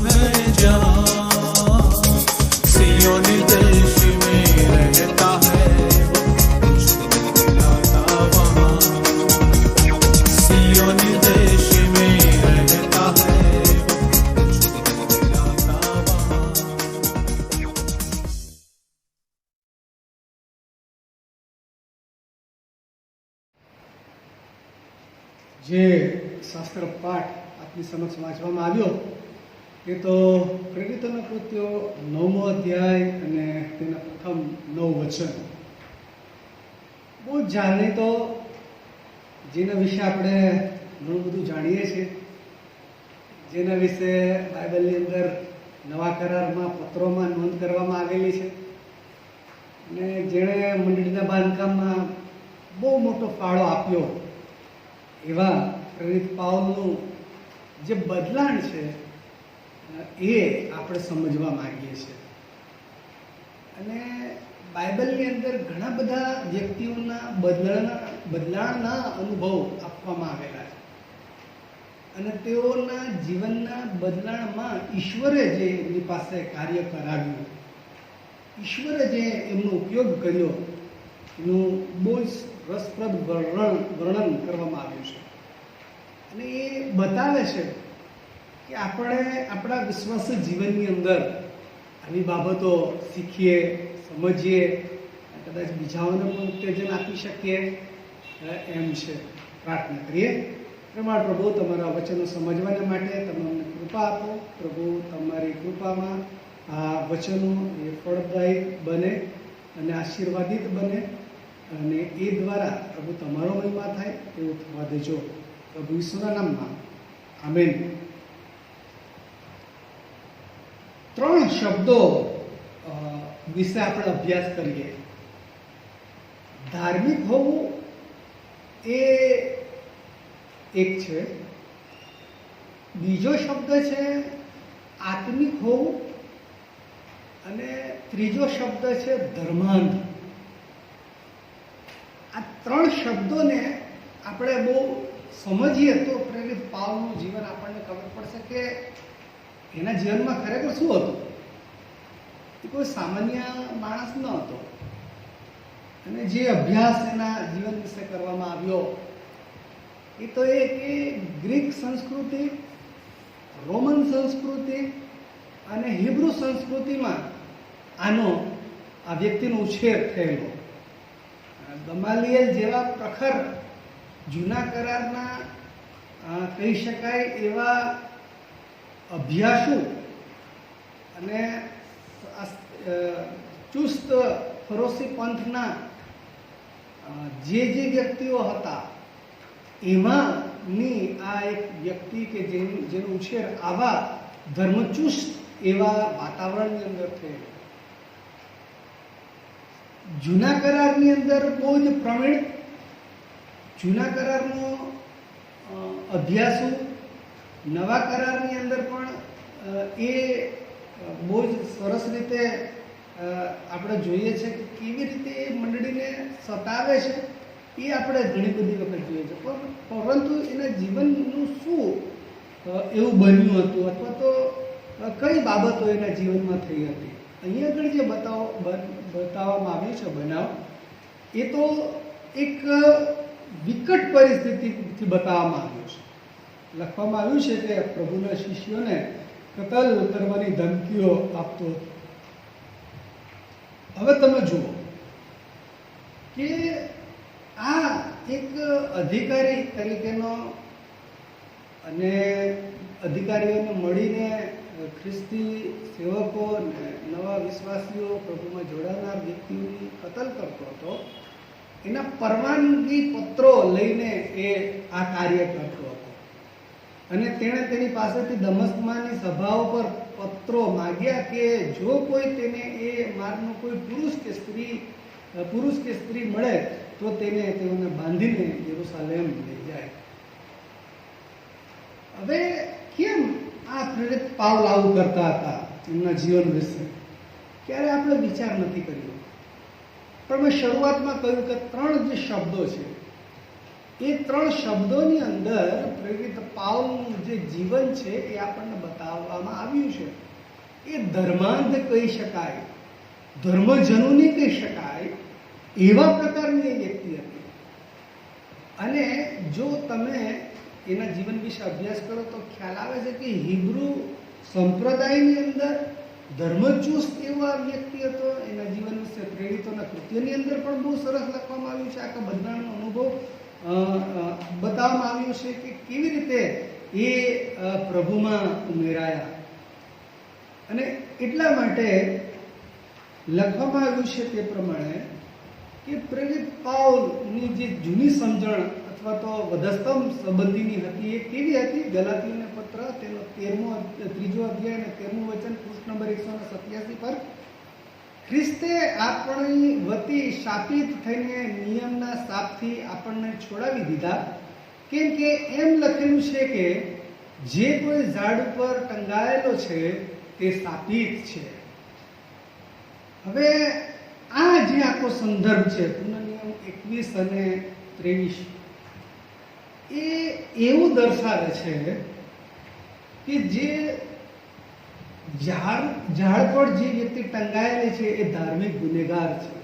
है जहाँ, सियोन देश में रहता है वो खुदा वहाँ, सियोन देश में रहता है वो खुदा वहाँ। જે શાસ્ત્ર પાઠ આપની સમક્ષ વાંચવામાં આવ્યો એ તો પ્રેરિતોના કૃત્યો 9મો અધ્યાય અને તેના પ્રથમ 9 વચન. બહુ જાણીતો, જેના વિશે આપણે ઘણું બધું જાણીએ છીએ, જેના વિશે બાઇબલની અંદર નવા કરારમાં પત્રોમાં નોંધ કરવામાં આવેલી છે અને જેણે મંડળીના બાંધકામમાં બહુ મોટો ફાળો આપ્યો એવા પ્રેરિત પાઉલનું જે બદલાણ છે એ આપણે સમજવા માંગીએ છીએ. અને બાઇબલની અંદર ઘણા બધા વ્યક્તિઓના બદલાણના અનુભવ આપવામાં આવેલા છે અને તેઓના જીવનના બદલાણમાં ઈશ્વરે જે એમની પાસે કાર્ય કરાવ્યું, ઈશ્વરે જે એમનો ઉપયોગ કર્યો એનું બહુ જ રસપ્રદ વર્ણન કરવામાં આવ્યું છે. અને એ બતાવે છે કે આપણે આપણા વિશ્વાસી જીવનની અંદર આવી બાબતો શીખીએ, સમજીએ, કદાચ બીજાઓને પણ ઉત્તેજન આપી શકીએ એમ છે. પ્રાર્થના કરીએ. પ્રેમાળ પ્રભુ, તમારા વચનો સમજવાને માટે તમે અમને કૃપા આપો. પ્રભુ, તમારી કૃપામાં આ વચનો એ ફળદાયી બને અને આશીર્વાદિત બને અને એ દ્વારા પ્રભુ તમારો મહિમા થાય એવું થવા દેજો. પ્રભુ ઈસુના નામમાં આમેન. 3 શબ્દો વિશે આપણે અભ્યાસ કરીએ. ધાર્મિક હોવું એ એક છે, બીજો શબ્દ છે આત્મિક હોવું અને ત્રીજો શબ્દ છે ધર્માંધ. આ 3 શબ્દોને આપણે બહુ સમજીએ તો પ્રેરિત પાઉલનું જીવન આપણને ખબર પડશે કે એના જીવનમાં ખરેખર શું હતું. એ કોઈ સામાન્ય માણસ ન હતો અને જે અભ્યાસ એના જીવન વિશે કરવામાં આવ્યો એ તો એ કે ગ્રીક સંસ્કૃતિ, રોમન સંસ્કૃતિ અને હિબ્રુ સંસ્કૃતિમાં આ વ્યક્તિનો ઉછેર થયેલો. ગમાલિયેલ જેવા પ્રખર જૂના કરારના કહી શકાય એવા અભ્યાસુ અને ચુસ્ત ફરોશી પંથના જે વ્યક્તિઓ હતા એમાંની આ એક વ્યક્તિ કે જેનો ઉછેર આવા ધર્મચુસ્ત એવા વાતાવરણની અંદર થયેલો. જૂના કરારની અંદર બહુ જ પ્રવીણ, જૂના કરારનો અભ્યાસુ, નવા કરારની અંદર પણ એ બહુ જ સરસ રીતે આપણે જોઈએ છે કે કેવી રીતે એ મંડળીને સતાવે છે એ આપણે ઘણી બધી વખત જોઈએ છે. પરંતુ એના જીવનનું શું એવું બન્યું હતું અથવા તો કઈ બાબતો એના જીવનમાં થઈ હતી. અહીંયા આગળ જે બતાવવામાં આવ્યું છે બનાવ, એ તો એક વિકટ પરિસ્થિતિથી બતાવવામાં આવ્યું છે. લખવામાં આવ્યું છે કે પ્રભુના શિષ્યોને કતલ કરવાની ધમકીઓ આપતો હતો. હવે તમે જુઓ કે આ એક અધિકારી તરીકેનો અને અધિકારીઓને મળીને ખ્રિસ્તી સેવકો અને નવા વિશ્વાસીઓ પ્રભુમાં જોડાનાર વ્યક્તિઓની કતલ કરતો હતો. એના પરવાનગી પત્રો લઈને એ આ કાર્ય કરતો હતો અને તેણે તેની પાસેથી દમસ્કમાંની સભાઓ પર પત્રો માગ્યા કે જો કોઈ તેને એ માર્ગનો કોઈ પુરુષ કે સ્ત્રી મળે તો તેઓને બાંધીને યરુશલેમ લઈ જાય. હવે કેમ આ પ્રેરિત પાઉલ આવું કરતા હતા એમના જીવન વિશે ક્યારે આપણે વિચાર નથી કર્યો. પણ મેં શરૂઆતમાં કહ્યું કે 3 જે શબ્દો છે એ 3 શબ્દોની અંદર પ્રેરિત પાઉલનું જે જીવન છે એ આપણને બતાવવામાં આવ્યું છે. એ ધર્માંધ કહી શકાય, ધર્મજનોની કહી શકાય એવા પ્રકારની વ્યક્તિ હતી. અને જો તમે એના જીવન વિશે અભ્યાસ કરો તો ખ્યાલ આવે છે કે હિબ્રુ સંપ્રદાયની અંદર ધર્મચુસ્ત એવા વ્યક્તિ હતો. એના જીવન વિશે પ્રેરિતોના કૃત્યોની અંદર પણ બહુ સરસ લખવામાં આવ્યું છે. આખા બંધારણનો અનુભવ બતાવવામાં આવ્યું છે કે કેવી રીતે એ પ્રભુમાં ઉમેરાયા. અને એટલા માટે લખવામાં આવ્યું છે તે પ્રમાણે કે પ્રેરિત પાઉલની જે જૂની સમજણ અથવા તો વધસ્તંભ સંબંધીની હતી એ કેવી હતી. ગલાતીઓને પત્ર તેનો 3 અધ્યાય અને 13મું વચન પૃષ્ઠ નંબર 187 પર ખ્રિસ્તે આપણી વતી શાપિત થઈને નિયમના શાપથી આપણને છોડાવી દીધા, કેમ કે એમ લખેલું છે કે જે કોઈ ઝાડ ઉપર ટંગાયેલો છે તે શાપિત છે. હવે આ જે આખો સંદર્ભ છે પુનઃનિયમ 21 અને 23 એ એવું દર્શાવે છે કે જે ઝાડ પર જે વ્યક્તિ ટંગાયેલી છે એ ધાર્મિક ગુનેગાર છે.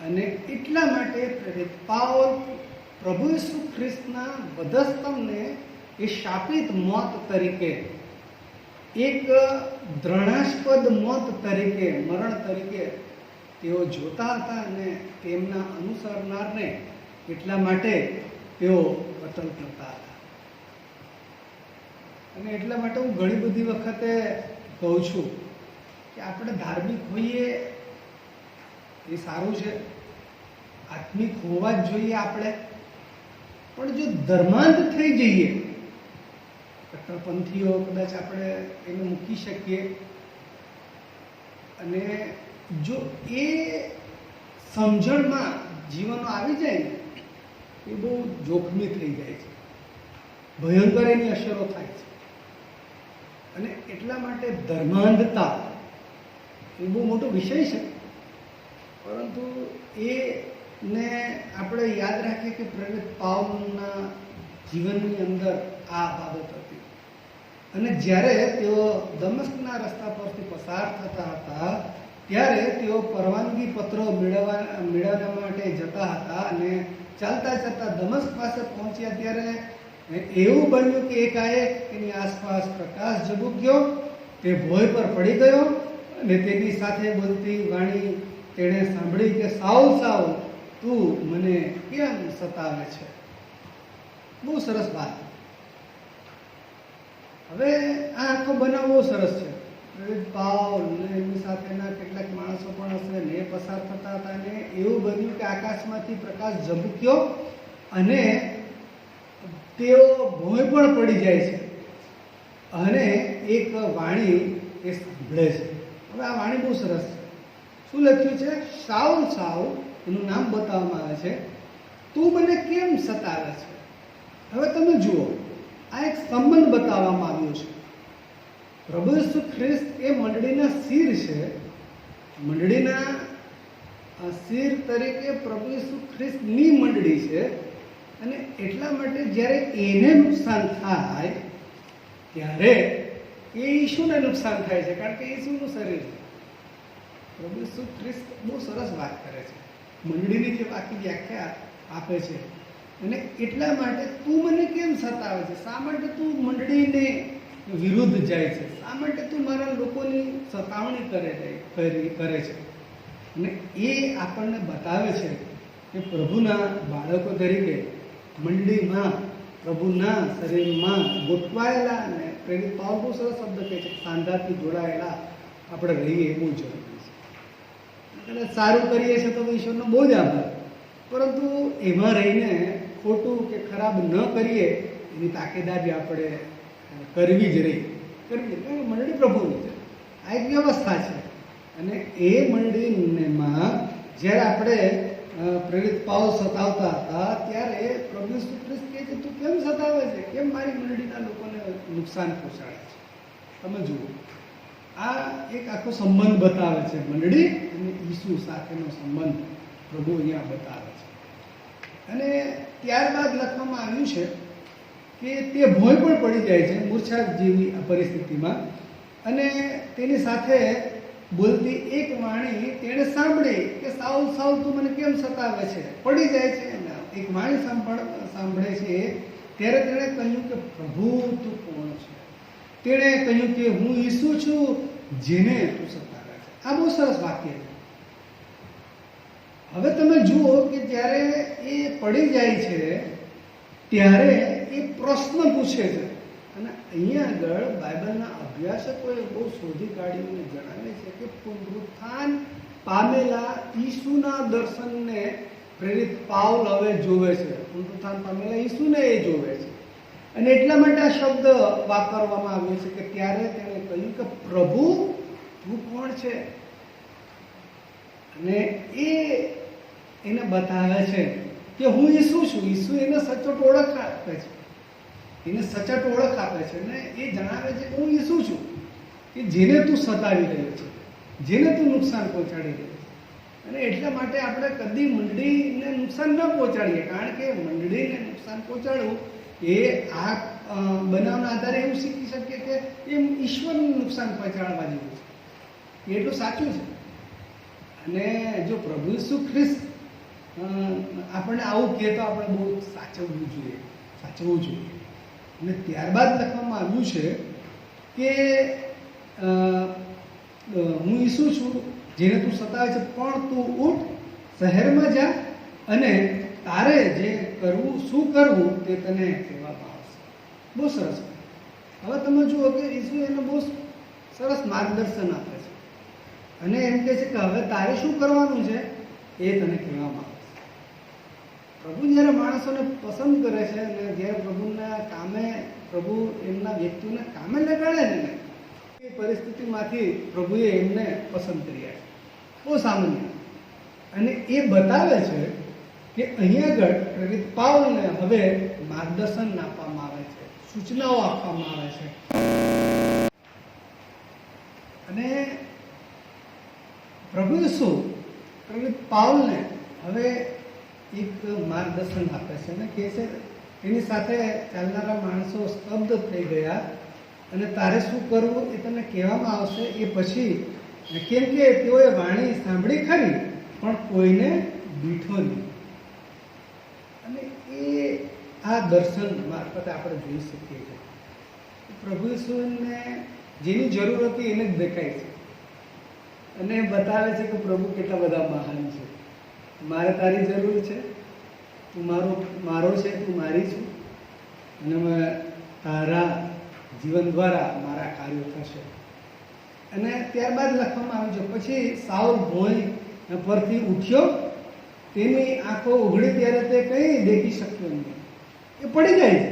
અને એટલા માટે પ્રેરિત પાઉલ પ્રભુ ઈસુ ખ્રિસ્તના વધસ્તંભને એ શાપિત મોત તરીકે, એક દ્રણાસ્પદ મોત તરીકે, મરણ તરીકે તેઓ જોતા હતા અને તેમના અનુસરનારને એટલા માટે તેઓ કતલ કરતા હતા. અને એટલા માટે હું ઘણી બધી વખતે કહું છું કે આપણે ધાર્મિક હોઈએ એ સારું છે, આત્મિક હોવા જ જોઈએ આપણે. પણ જો ધર્માંધ થઈ જઈએ, કટ્ટરપંથીઓ કદાચ આપણે એને મૂકી શકીએ, અને જો એ સમજણમાં જીવનો આવી જાય ને એ બહુ જોખમી થઈ જાય છે, ભયંકર એની અસરો થાય છે. અને એટલા માટે ધર્માંધતા એ બહુ મોટો વિષય છે, પરંતુ એને આપણે યાદ રાખીએ કે પ્રેરિત પાઉલના જીવનની અંદર આ બાબત હતી. અને જ્યારે તેઓ દમસ્કના રસ્તા પરથી પસાર થતા હતા ત્યારે તેઓ પરવાનગી પત્રો મેળવવા માટે જતા હતા. અને ચાલતા ચાલતા દમસ્ક પાસે પહોંચ્યા ત્યારે એવું બન્યું કે એકાએક એની આસપાસ પ્રકાશ ઝબૂક્યો, તે ભોંય પર પડી ગયો અને તેની સાથે બોલતી વાણી તેણે સાંભળી કે સાઉલ સાઉલ તું મને કેમ સતાવે છે. બહુ સરસ વાત. હવે આ આખો બનાવ બહુ સરસ છે. પ્રેરિત પાઉલ ને એમની સાથેના કેટલાક માણસો પણ હશે ને એ પસાર થતા હતા અને એવું બન્યું કે આકાશમાંથી પ્રકાશ ઝબૂક્યો અને તેઓ ભોંય પણ પડી જાય છે અને એક વાણી એ સાંભળે છે. હવે આ વાણી બહુ સરસ છે. શું લખ્યું છે? સાઉલ સાઉલ, એનું નામ બતાવવામાં આવે છે, તું મને કેમ સતાવે છે. હવે તમે જુઓ, આ એક સંબંધ બતાવવામાં આવ્યો છે. પ્રભુ ઈસુ ખ્રિસ્ત એ મંડળીના શિર છે. મંડળીના શિર તરીકે પ્રભુ ઈસુ ખ્રિસ્તની મંડળી છે. અને એટલા માટે જ્યારે એને નુકસાન થાય ત્યારે એ ઈસુને નુકસાન થાય છે, કારણ કે ઈસુનું શરીર છે. પ્રભુ ઈસુ ખ્રિસ્ત બહુ સરસ વાત કરે છે, મંડળીની જે આખી વ્યાખ્યા આપે છે અને એટલા માટે તું મને કેમ સતાવે છે? શા માટે તું મંડળીને વિરુદ્ધ જાય છે? શા માટે તું મારા લોકોની સતાવણી કરે છે? અને એ આપણને બતાવે છે કે પ્રભુના બાળકો તરીકે મંડળીમાં, પ્રભુના શરીરમાં ગોઠવાયેલા, અને પ્રેરિત પાઉલ બહુ સરસ શબ્દ કહે છે, સાંધાથી જોડાયેલા આપણે રહીએ એવું જરૂરી છે. અને સારું કરીએ છીએ તો ઈશ્વરનો બહુ જ આભાર, પરંતુ એમાં રહીને ખોટું કે ખરાબ ન કરીએ એની તાકેદારી આપણે કરવી જ રહી. મંડળી પ્રભુની છે, આ એક વ્યવસ્થા છે. અને એ મંડળીમાં જ્યારે આપણે પ્રેરિત પાઉલ સતાવતા હતા ત્યારે પ્રભુ ઈસુ ખ્રિસ્ત કહે છે, તું કેમ સતાવે છે? કેમ મારી મંડળીના લોકોને નુકસાન પહોંચાડે છે? તમે જુઓ, આ એક આખો સંબંધ બતાવે છે, મંડળી અને ઈસુ સાથેનો સંબંધ પ્રભુ અહીંયા બતાવે છે. અને ત્યારબાદ લખવામાં આવ્યું છે કે તે ભોંય પણ પડી જાય છે, મૂર્છા જેવી આ પરિસ્થિતિમાં, અને તેની સાથે બોલતી એક વાણી તેણે સાંભળી કે સાઉલ સાઉલ તું મને કેમ સતાવે છે? પડી જાય છે. એક વાણી સાંભળે છે ત્યારે તેણે કહ્યું કે પ્રભુ તું કોણ છે? તેણે કહ્યું કે હું ઈસુ છું જેને તું સતાવે છે. આ બહુ સરસ વાક્ય છે. હવે તમે જુઓ કે જ્યારે એ પડી જાય છે ત્યારે એ પ્રશ્ન પૂછે છે. અને અહીંયા આગળ બાઇબલના અભ્યાસકોએ બહુ શોધી કાઢીને જણાવે છે કે પુનરુત્થાન પામેલા ઈસુના દર્શનને પ્રેરિત પાઉલ હવે જોવે છે. પુનરુત્થાન પામેલા ઈસુને એ જોવે છે. અને એટલા માટે આ શબ્દ વાપરવામાં આવ્યો છે કે ત્યારે તેણે કહ્યું કે પ્રભુ તું કોણ છે? અને એ એને બતાવે છે કે હું ઈસુ છું. ઈસુ એને સચોટ ઓળખ આપે છે, એને સચોટ ઓળખ આપે છે. અને એ જણાવે છે કે હું ઈસુ છું કે જેને તું સતાવી રહ્યો છે, જેને તું નુકસાન પહોંચાડી રહ્યો છે. અને એટલા માટે આપણે કદી મંડળીને નુકસાન ન પહોંચાડીએ, કારણ કે મંડળીને નુકસાન પહોંચાડવું એ આ બનાવના આધારે એવું શીખી શકીએ કે એમ ઈશ્વરનું નુકસાન પહોંચાડવા જેવું છે. એટલું સાચું છે. અને જો પ્રભુ ઈસુ ખ્રિસ્ત આપણને આવું કહે તો આપણે બહુ સાચવવું જોઈએ. અને ત્યારબાદ લખવામાં આવ્યું છે કે હું ઈસુ છું જેને તું સતાવે છે, પણ તું ઉઠ, શહેરમાં જા, અને તારે જે કરવું, શું કરવું તે તને કહેવામાં આવશે. બહુ સરસ. હવે તમે જુઓ કે ઈસુ એને બહુ સરસ માર્ગદર્શન આપે છે અને એમ કહે છે કે હવે તારે શું કરવાનું છે એ તને કહેવામાં આવશે. પ્રભુ જ્યારે માણસોને પસંદ કરે છે અને જ્યારે પ્રભુના કામે, પ્રભુ એમના વ્યક્તિઓને કામે લગાડે ને, એ પરિસ્થિતિમાંથી પ્રભુએ એમને પસંદ કર્યા છે. બહુ સામાન્ય. અને એ બતાવે છે કે અહીંયા આગળ પ્રેરિત પાઉલને હવે માર્ગદર્શન આપવામાં આવે છે, સૂચનાઓ આપવામાં આવે છે. અને પ્રભુ ઈસુ પ્રેરિત પાઉલને હવે એક માર્ગદર્શન આપે છે અને કહે છે, એની સાથે ચાલનારા માણસો સ્તબ્ધ થઈ ગયા અને તારે શું કરવું એ તને કહેવામાં આવશે. એ પછી કેમ કે તેઓએ વાણી સાંભળી ખરી પણ કોઈને દીઠો નહીં. અને એ આ દર્શન મારફતે આપણે જોઈ શકીએ છીએ. પ્રભુ ઈસુને જેની જરૂર હતી એને જ દેખાય છે અને બતાવે છે કે પ્રભુ કેટલા બધા મહાન છે. મારે તારી જરૂર છે, તું મારો છે, તું મારી છું, અને તારા જીવન દ્વારા મારા કાર્યો થશે. અને ત્યારબાદ લખવામાં આવ્યું છે, પછી સાઉલ ભોંય પરથી ઉઠ્યો, તેની આંખો ઉઘડી ત્યારે તે કંઈ દેખી શક્યો નહીં. એ પડી જાય છે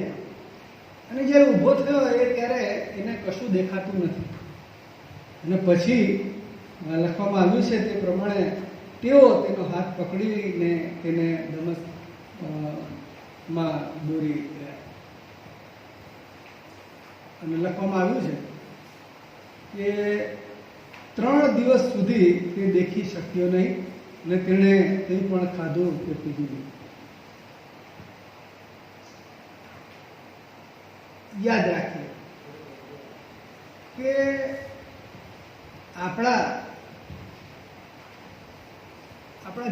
અને જ્યારે ઊભો થયો એ ત્યારે એને કશું દેખાતું નથી. અને પછી લખવામાં આવ્યું છે તે પ્રમાણે તેઓ તેનો હાથ પકડીને તેને દમસ્કમાં દોરી ગયા. અને લખવામાં આવ્યું છે કે 3 દિવસ સુધી તે દેખી શક્યો નહીં અને તેણે કંઈ પણ ખાધું કે પીધું નહીં. યાદ રાખીએ કે આપણા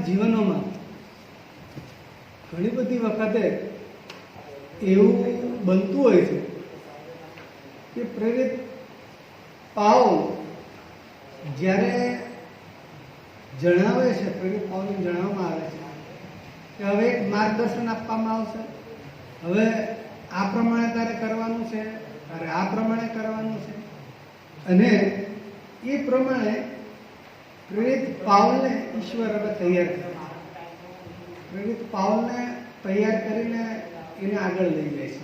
જીવનોમાં ઘણી બધી વખતે એવું બનતું હોય છે કે પ્રેરિત પાઉલ જ્યારે જણાવે છે, પ્રેરિત પાઉલને જણાવવામાં આવે છે કે હવે એક માર્ગદર્શન આપવામાં આવશે, હવે આ પ્રમાણે તારે કરવાનું છે, તારે આ પ્રમાણે કરવાનું છે, અને એ પ્રમાણે પ્રેરિત પાઉલને ઈશ્વર હવે તૈયાર કરે છે. પ્રેરિત પાઉલને તૈયાર કરીને એને આગળ લઈ જાય છે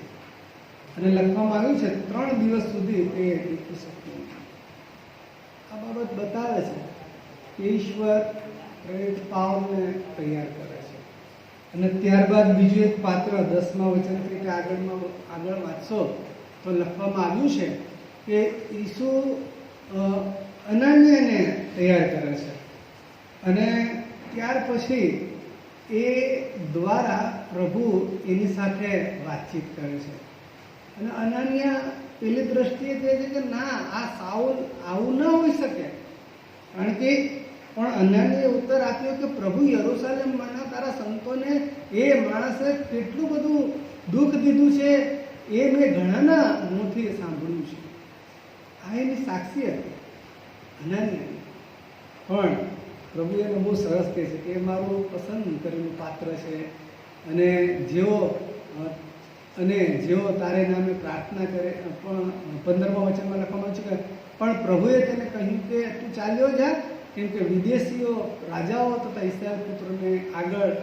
અને લખવામાં આવ્યું છે 3 દિવસ સુધી તે દેખી શક્યો નહીં. આ બાબત બતાવે છે કે ઈશ્વર પ્રેરિત પાઉલને તૈયાર કરે છે. અને ત્યારબાદ બીજું એક પાત્ર 10મા વચનથી આગળ વાંચશો તો લખવામાં આવ્યું છે કે ઈસુ અનન્યને તૈયાર કરે છે અને ત્યાર પછી એ દ્વારા પ્રભુ એની સાથે વાતચીત કરે છે. અને અનન્ય પેલી દ્રષ્ટિએ કહે છે કે ના, આ સાઉલ આવું ન હોઈ શકે, કારણ કે પણ અનન્યએ ઉત્તર આપ્યો કે પ્રભુ યરૂશાલેમમાંના તારા સંતોને એ માણસે કેટલું બધું દુઃખ દીધું છે એ મેં ઘણાના મોંથી સાંભળ્યું છે. આ એની સાક્ષી હતી અનન્ય. પણ પ્રભુ એને બહુ સરસ કહે છે કે એ મારું પસંદ કરેલું પાત્ર છે અને જેઓ તારે નામે પ્રાર્થના કરે. પણ 15મા વચનમાં લખવામાં છે કે પણ પ્રભુએ તેને કહ્યું કે તું ચાલ્યો જા, કેમ કે વિદેશીઓ રાજાઓ તથા ઇસ્રાયેલ પુત્રોને આગળ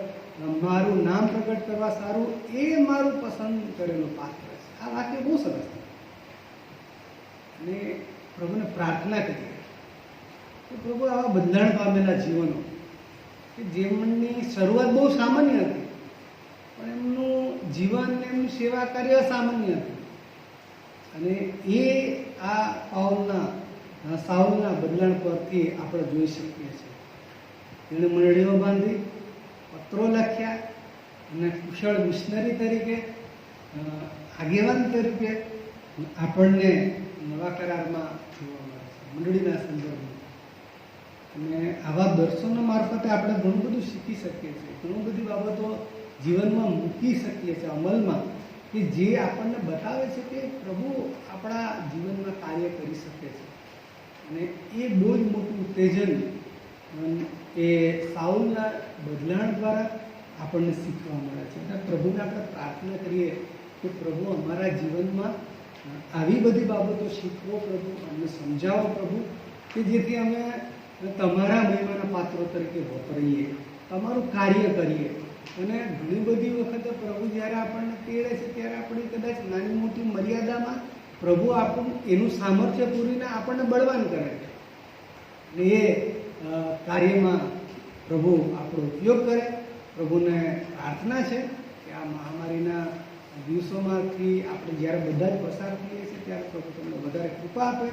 મારું નામ પ્રગટ કરવા સારું એ મારું પસંદ કરેલું પાત્ર છે. આ વાક્ય બહુ સરસ છે. અને પ્રભુને પ્રાર્થના કરી કે પ્રભુ આવા બંધાણ પામેલા જીવનો કે જેમની શરૂઆત બહુ સામાન્ય હતી પણ એમનું જીવન, એમનું સેવા કાર્ય સામાન્ય હતું, અને એ આ સાઉલના બદલાણ પરથી આપણે જોઈ શકીએ છીએ. એણે મંડળીઓ બાંધી, પત્રો લખ્યા અને કુશળ મિશનરી તરીકે, આગેવાન તરીકે આપણને નવા કરારમાં જોવા મળે છે મંડળીના સંદર્ભમાં. અને આવા દર્શનો મારફતે આપણે ઘણું બધું શીખી શકીએ છીએ, ઘણી બધી બાબતો જીવનમાં મૂકી શકીએ છીએ અમલમાં, કે જે આપણને બતાવે છે કે પ્રભુ આપણા જીવનમાં કાર્ય કરી શકે છે. અને એ બહુ જ મોટું ઉત્તેજન એ સાઉલના બદલાણ દ્વારા આપણને શીખવા મળે છે. અને પ્રભુને આપણે પ્રાર્થના કરીએ કે પ્રભુ અમારા જીવનમાં આવી બધી બાબતો શીખવો, પ્રભુ અમને સમજાવો પ્રભુ, કે જેથી અમે તમારા મહિમાના પાત્રો તરીકે વપરાઈએ, તમારું કાર્ય કરીએ. અને ઘણી બધી વખતે પ્રભુ જ્યારે આપણને તેડે છે ત્યારે આપણે કદાચ નાની મોટી મર્યાદામાં પ્રભુ આપણું એનું સામર્થ્ય પૂરીને આપણને બળવાન કરે છે. એ કાર્યમાં પ્રભુ આપણો ઉપયોગ કરે. પ્રભુને પ્રાર્થના છે કે આ મહામારીના દિવસોમાંથી આપણે જ્યારે બધા જ પસાર થઈએ છીએ ત્યારે પ્રભુ તમને વધારે કૃપા આપે,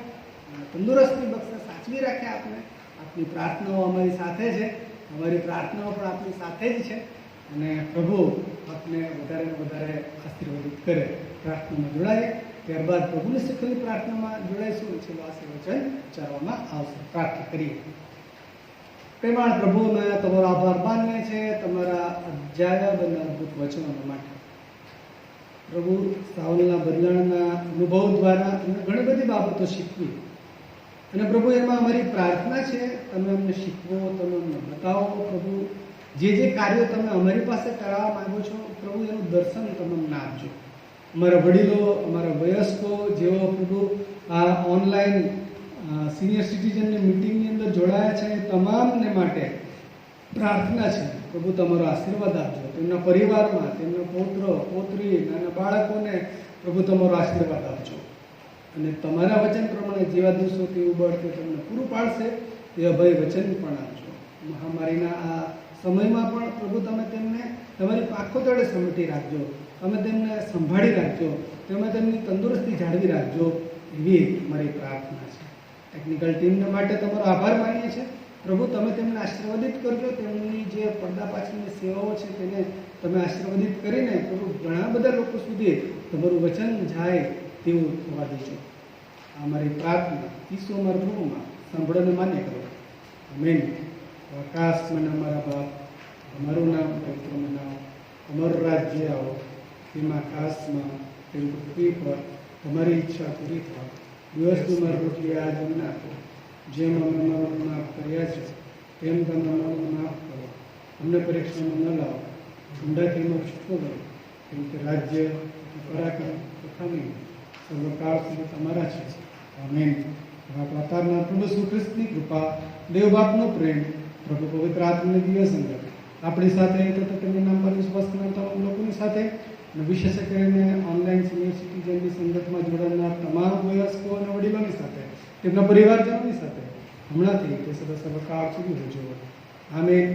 તંદુરસ્તી બક્ષે, સાચવી રાખે આપને. આપની પ્રાર્થનાઓ અમારી સાથે છે, અમારી પ્રાર્થનાઓ પણ આપની સાથે જ છે, અને પ્રભુ આપને વધારે ને વધારે આશીર્વાદિત કરે. પ્રાર્થનામાં જોડાઈએ, ત્યારબાદ પ્રભુની શીખેલી પ્રાર્થનામાં જોડાઈશું. છેલ્લું આશીર્વચન ઉચ્ચારવામાં આવશે. પ્રાર્થના કરીએ. પ્રેમાળ પ્રભુ, અમે તમારો આભાર માનીએ છીએ તમારા અજાયબ અને અદ્ભુત વચનો માટે. પ્રભુ, સાઉલના બદલાણના અનુભવ દ્વારા અમે ઘણી બધી બાબતો શીખવી, અને પ્રભુ એમાં અમારી પ્રાર્થના છે તમે અમને શીખવો, તમે અમને બતાવો. પ્રભુ, જે કાર્યો તમે અમારી પાસે કરાવવા માંગો છો પ્રભુ, એનું દર્શન તમે અમને આપજો. અમારા વડીલો, અમારા વયસ્કો જેઓ પ્રભુ આ ઓનલાઈન સિનિયર સિટીઝનની મિટિંગની અંદર જોડાયા છે, એ તમામને માટે પ્રાર્થના છે પ્રભુ તમારો આશીર્વાદ આપજો. તેમના પરિવારમાં, તેમના પૌત્રો, પૌત્રી, નાના બાળકોને પ્રભુ તમારો આશીર્વાદ આપજો. અને તમારા વચન પ્રમાણે જેવા દિવસોથી ઉબળતે તમને પૂરું પાડશે એ અભય વચન પણ આપજો. મહામારીના આ સમયમાં પણ પ્રભુ તમે તેમને તમારી પાંખો તળે સમેટી રાખજો, તમે તેમને સંભાળી રાખજો, તમે તેમની તંદુરસ્તી જાળવી રાખજો, એવી મારી પ્રાર્થના છે. ટેકનિકલ ટીમને માટે તમારો આભાર માનીએ છીએ પ્રભુ. તમે તેમને આશીર્વાદિત કરજો, તેમની જે પડદા પાછળની સેવાઓ છે તેને તમે આશીર્વાદિત કરીને પ્રભુ ઘણા બધા લોકો સુધી તમારું વચન જાય તેવું થવા દેજો. આ મારી પ્રાર્થના ઈસુ અમારા પ્રભુમાં સાંભળોને માન્ય કરો. આમેન. આકાશમાં અમારા બાપ, અમારું નામ પવિત્ર નામ, તમારું રાજ્ય આવો, તેમ આકાશમાં તેમ પૃથ્વી પર તમારી ઈચ્છા પૂરી થાય. દિવસનું મારું રોટલી આજ અમને આપો, જેમ અમે અમારું માફ કર્યા છે તેમ તમે અમારું માફ કરો. અમને પરીક્ષામાં ન લાવો, ઊંડાથી એમાં છૂટો કરો, કેમ કે રાજ્ય, પરાક્રમ તથા નહીં સર્વકાળ સુધી તમારા છે. આમેન. આપણા તારના પ્રભુ ઈસુ ખ્રિસ્તની કૃપા, દેવ બાપનો પ્રેમ, પ્રભુ પવિત્ર આત્માની દિવ્ય સંગત આપણી સાથે તથા તેમના નામ પર વિશ્વાસ કરનાર તમામ લોકોની સાથે અને વિશેષ કરીને ઓનલાઈન સિનિયર સિટીઝનની સંગતમાં જોડાનાર તમામ વયસ્કો અને વડીલોની સાથે, તેમના પરિવારજનોની સાથે હમણાંથી તે સદા સર્વકાળ સુધી રહેજો. આમેન.